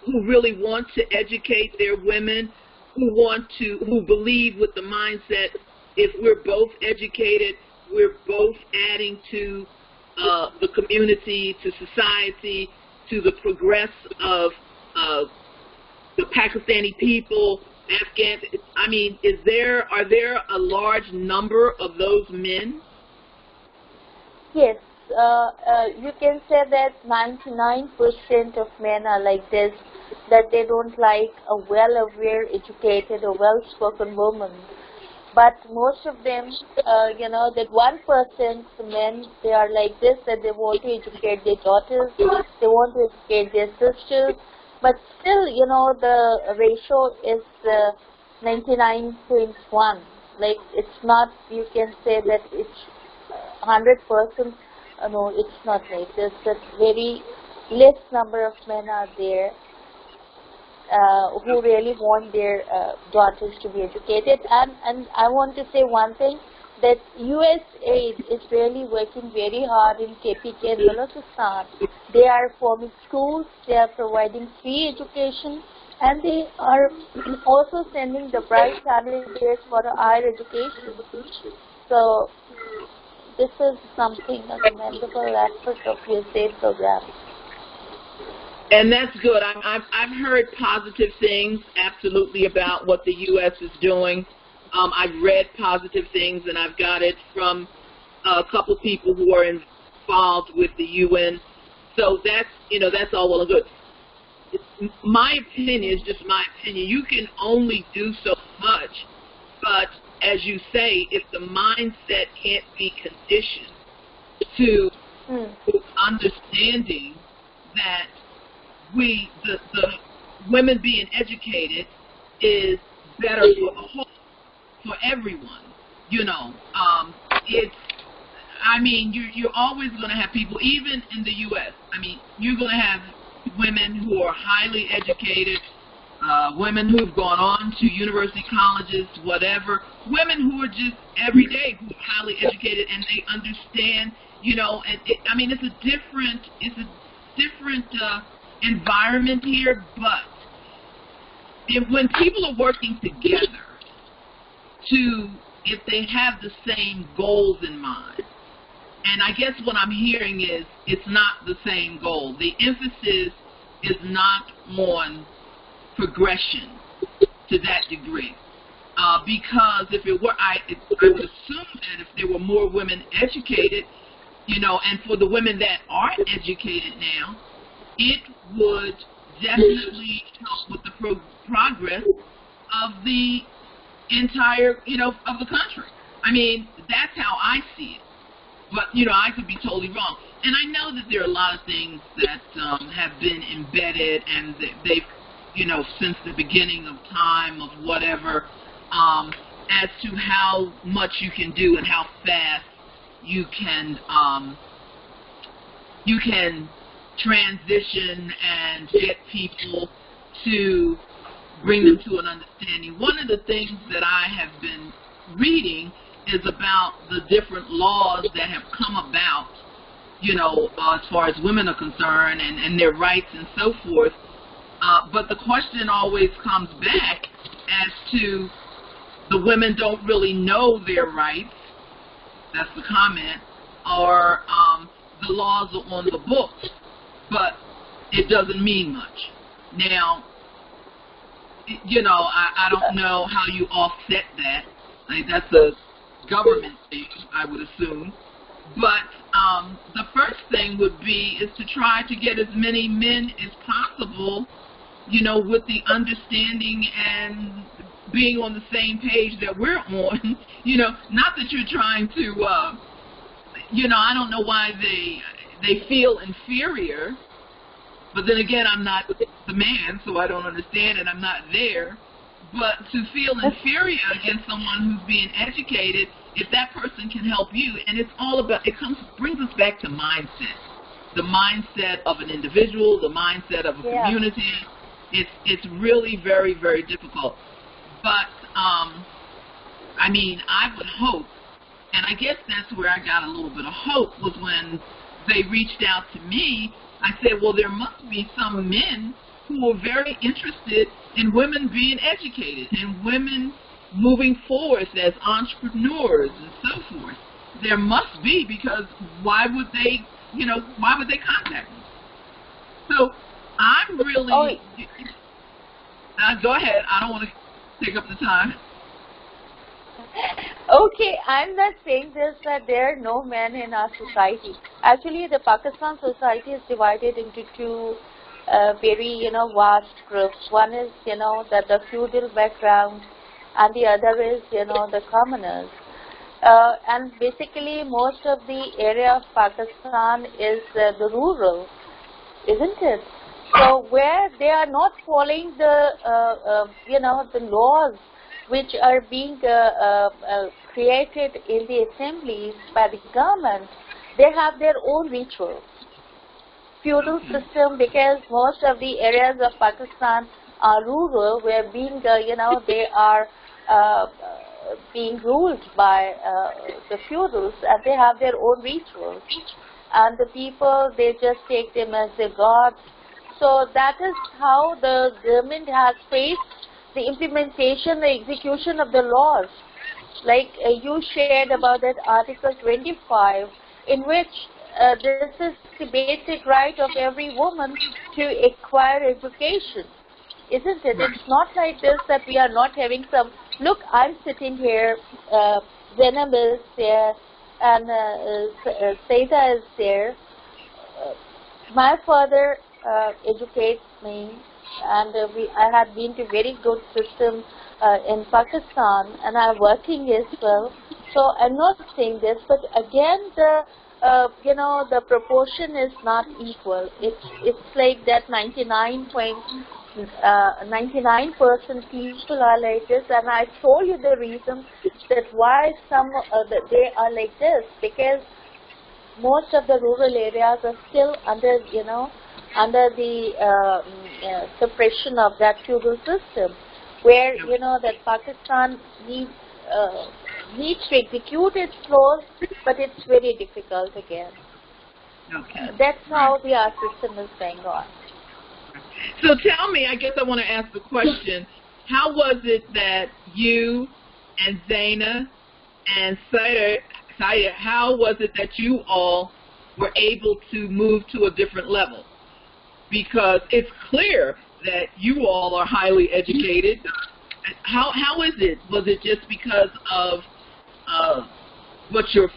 who really want to educate their women, who believe with the mindset, if we're both educated, we're both adding to the community, to society, to the progress of the Pakistani people, I mean, are there a large number of those men? Yes, you can say that 99% of men are like this, that they don't like a well-aware, educated, or well-spoken woman. But most of them, that 1% men, they are like this, that they want to educate their daughters, they want to educate their sisters, but still, the ratio is 99.1. Like, it's not, you can say that it's 100%. No, it's not like this. That very less number of men are there who really want their daughters to be educated. And I want to say one thing, that USAID is really working very hard in KPK and Balochistan. They are forming schools, they are providing free education, and they are also sending the bright candidates for higher education. So this is something, a commendable aspect of USAID program. And that's good. I've heard positive things, absolutely, about what the U.S. is doing. I've read positive things, and I've got it from a couple people who are involved with the UN. So that's all well and good. My opinion is just my opinion. You can only do so much, but as you say, if the mindset can't be conditioned to understanding that the women being educated is better for the whole, for everyone, you're always going to have people, even in the U.S., you're going to have women who are highly educated, women who've gone on to university colleges, whatever, women who are just everyday, who are highly educated, and they understand, it's a different environment here, but when people are working together if they have the same goals in mind, and I guess what I'm hearing is it's not the same goal. The emphasis is not on progression to that degree. Because if it were, I would assume that if there were more women educated, and for the women that are educated now, it would definitely help with the progress of the entire, of the country. That's how I see it. But, I could be totally wrong. And I know that there are a lot of things that have been embedded, and they've, since the beginning of time, of whatever, as to how much you can do and how fast you can transition and get people to bring them to an understanding. One of the things that I have been reading is about the different laws that have come about, as far as women are concerned, and their rights and so forth. But the question always comes back as to the women don't really know their rights. That's the comment. Or the laws are on the books, but it doesn't mean much. Now, I don't know how you offset that. That's a government thing, I would assume. But the first thing would be is to try to get as many men as possible, with the understanding and being on the same page that we're on. Not that you're trying to, I don't know why they feel inferior. But then again, I'm not the man, so I don't understand it. I'm not there. But to feel inferior against someone who's being educated, if that person can help you, and it's all about, brings us back to mindset. The mindset of an individual, the mindset of a community. It's really very, very difficult. But, I mean, I would hope, and I guess that's where I got a little bit of hope, was when they reached out to me. I said, well, there must be some men who are very interested in women being educated and women moving forward as entrepreneurs and so forth. There must be, because why would they, why would they contact me? So I'm really, go ahead, I don't want to take up the time. Okay, I'm not saying this that there are no men in our society. Actually, the Pakistan society is divided into two very, vast groups. One is, the feudal background, and the other is, the commoners. And basically, most of the area of Pakistan is the rural, isn't it? So where they are not following the, the laws which are being created in the assemblies by the government, they have their own rituals. Feudal system, because most of the areas of Pakistan are rural, where being, they are being ruled by the feudals, and they have their own rituals. And the people, they just take them as their gods. So that is how the government has faced the implementation, the execution of the laws. Like you shared about that Article 25, in which this is the basic right of every woman to acquire education, isn't it? It's not like this that we are not having some, look, I'm sitting here, Zainab is there, and Saida is there. My father educates me, and I had been to very good system in Pakistan, and I'm working as well. So I'm not saying this, but again, the the proportion is not equal. It's like that 99% people are like this, and I told you the reason that why some that they are like this, because most of the rural areas are still under under the suppression of that feudal system, where that Pakistan needs to execute its laws, but it's very difficult again. Okay. That's how our system is going on. So tell me, I guess I want to ask the question, how was it that you and Zaina and Saida, how was it that you all were able to move to a different level? Because it's clear that you all are highly educated. How is it? Was it just because of what your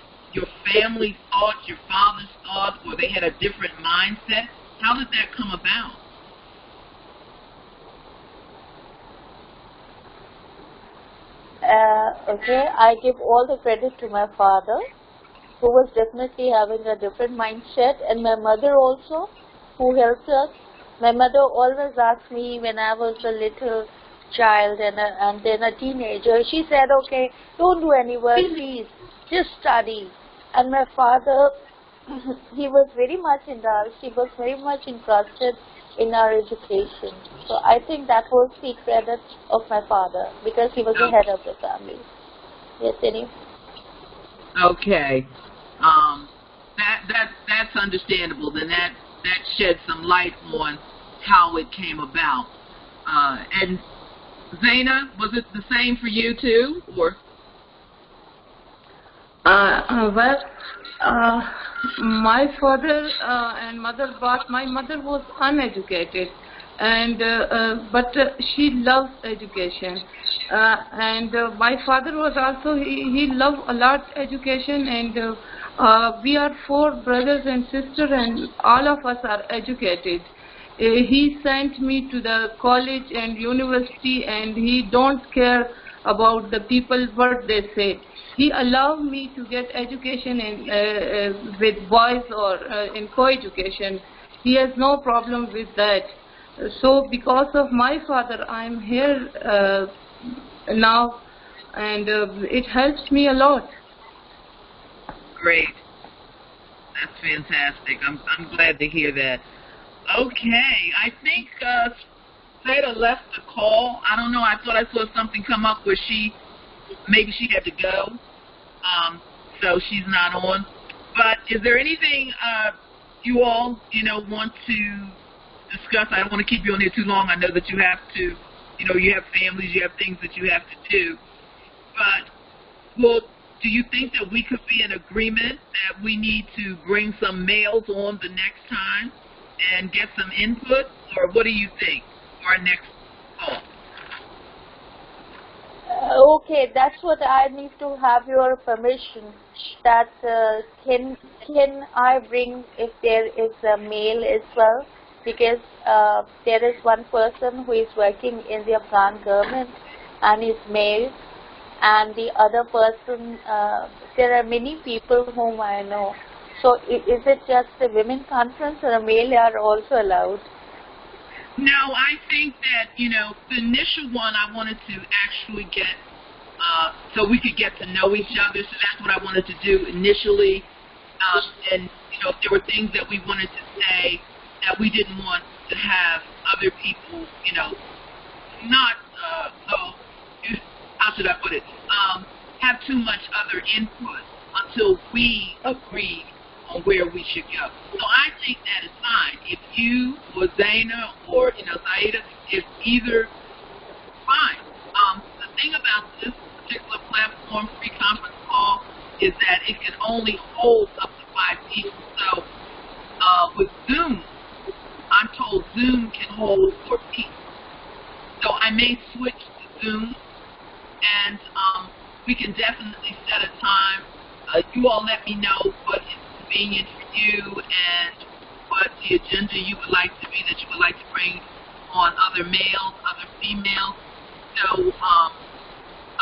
family thought, your fathers thought, or they had a different mindset? How did that come about? Okay, I give all the credit to my father, who was definitely having a different mindset, and my mother also, who helped us. My mother always asked me when I was a little child and then a teenager, she said, okay, don't do any work, please, just study. And my father, he was very much indulged, he was very much interested in our education. So I think that was the credit of my father, because he was the head of the family. Yes, Annie? Okay. That's understandable. Then that sheds some light on how it came about. And Zaina, was it the same for you too, or? My father and mother, but my mother was uneducated, and but she loves education, and my father was also, he loved a lot education, and we are 4 brothers and sisters, and all of us are educated. He sent me to the college and university, and he don't care about the people what they say. He allowed me to get education in, with boys or in co-education. He has no problem with that. So because of my father, I'm here now, and it helps me a lot. Great. That's fantastic. I'm glad to hear that. Okay, I think Zeta left the call. I don't know. I thought I saw something come up where maybe she had to go, so she's not on. But is there anything you all, want to discuss? I don't want to keep you on here too long. I know that you have to, you have families, you have things that you have to do. But, well, do you think that we could be in agreement that we need to bring some males on the next time and get some input? Or what do you think for our next call? Okay, that's what I need to have your permission. That can I bring if there is a male as well? Because there is one person who is working in the Afghan government and is male, and the other person, there are many people whom I know. So is it just a women conference, or a male are also allowed? No, I think that, the initial one I wanted to actually get, so we could get to know each other, so that's what I wanted to do initially. And, if there were things that we wanted to say that we didn't want to have other people, not, how should I put it, have too much other input until we agree on where we should go. So I think that is fine. If you or Zaina or, Zaida, if either, fine. The thing about this particular platform, free conference call, is that it can only hold up to 5 people. So with Zoom, I'm told Zoom can hold 4 people. So I may switch to Zoom, and we can definitely set a time. You all let me know what is convenient for you and what the agenda you would like to be, that you would like to bring on other males, other females, so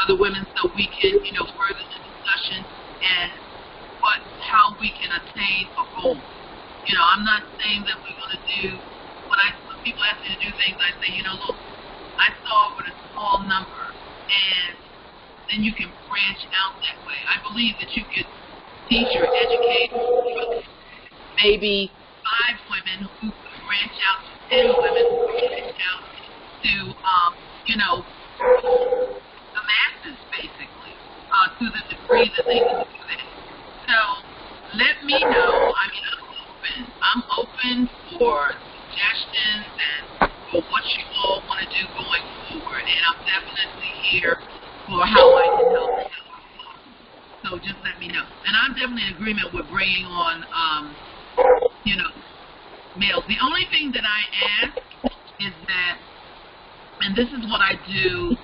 other women, so we can, further the discussion and how we can attain a goal. I'm not saying that we're going to do, when people ask me to do things, I say, look, I saw with a small number, and then you can branch out that way. I believe that you could teach or educate maybe 5 women who could branch out to 10 women who could branch out to, the masses, basically, to the degree that they can do that. So let me know. I mean, I'm open for suggestions and for what you all want to do going forward, and I'm definitely here for how I can help you. So just let me know. And I'm definitely in agreement with bringing on, males. The only thing that I ask is that, and this is what I do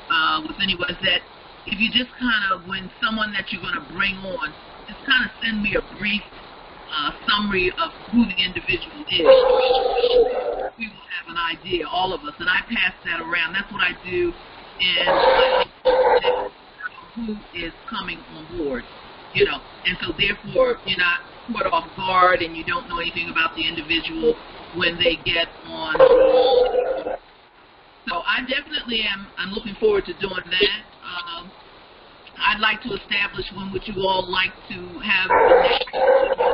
with anyone, is that if you just kind of, when someone that you're going to bring on, just kind of send me a brief summary of who the individual is. We will have an idea, all of us, and I pass that around. That's what I do, and who is coming on board, and so therefore you're not caught off guard and you don't know anything about the individual when they get on. So I definitely I'm looking forward to doing that. I'd like to establish when would you all like to have the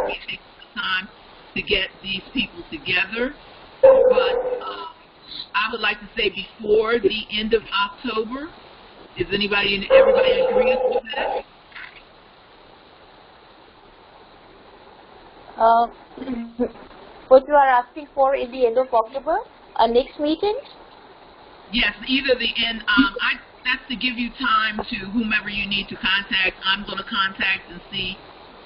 next take the time to get these people together. But I would like to say before the end of October. Is everybody agrees with that? What you are asking for in the end of October, next meeting? Yes, either the end. That's to give you time to whomever you need to contact. I'm going to contact and see,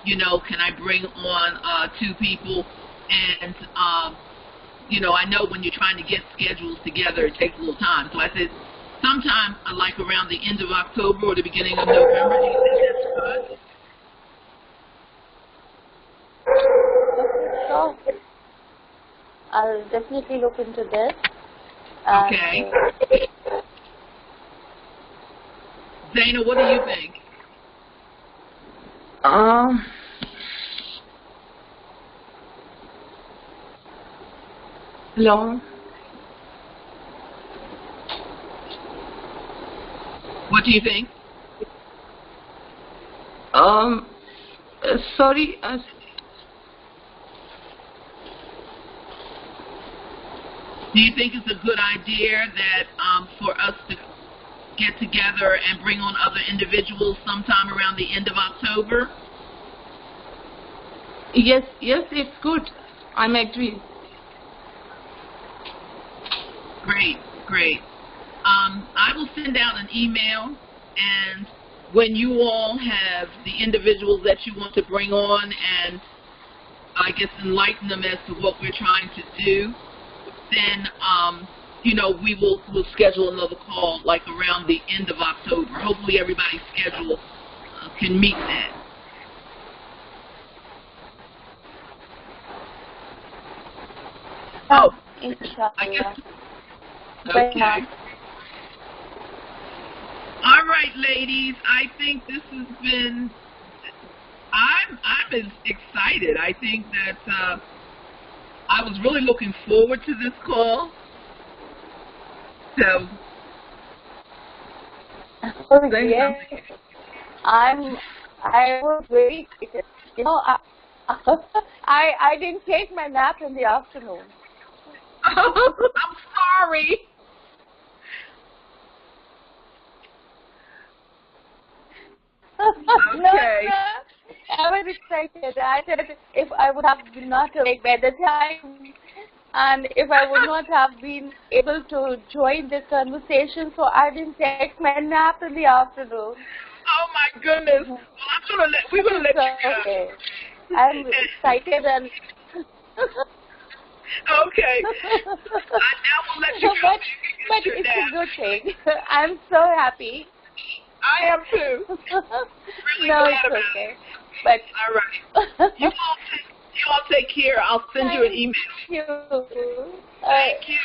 can I bring on 2 people? And, I know when you're trying to get schedules together, it takes a little time. So I said, sometime like around the end of October or the beginning of November. Do you think that's good? Sure. I'll definitely look into this. Okay. Zaina, what do you think? Hello? What do you think? Sorry, Do you think it's a good idea that for us to get together and bring on other individuals sometime around the end of October? Yes, it's good. I'm agree. Great. I will send out an email, and when you all have the individuals that you want to bring on and I guess enlighten them as to what we're trying to do, then we'll schedule another call like around the end of October. Hopefully everybody's schedule can meet that. Oh, Inshallah. I guess. Okay. All right, ladies. I think this has been. I'm as excited. I think that I was really looking forward to this call. So. Oh, yes. I was very excited. I didn't take my nap in the afternoon. I'm sorry. Okay. No, I was excited. I said if I would have been not awake by the time, and if I would not have been able to join this conversation, so I didn't take my nap in the afternoon. Oh my goodness. Well, we're gonna let you go. Okay. I'm excited and. Okay. Now we'll let you go. But it's a good thing. I'm so happy. I am too. Really No, glad it's about okay. it. But all right. You all take care. I'll send you an email. Thank you. Thank you.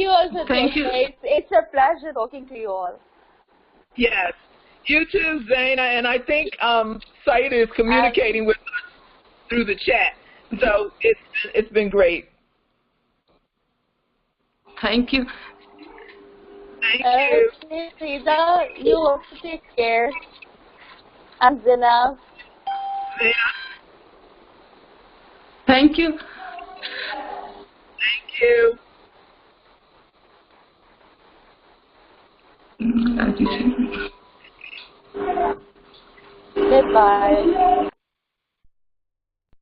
You also Thank take you. care. It's a pleasure talking to you all. Yes. You too, Zaina. And I think Saida is communicating with us through the chat. So it's been great. Thank you. Thank you. Okay, Sida, you also take care. And Zina. Yeah. Thank you. Thank you. Thank you. Goodbye.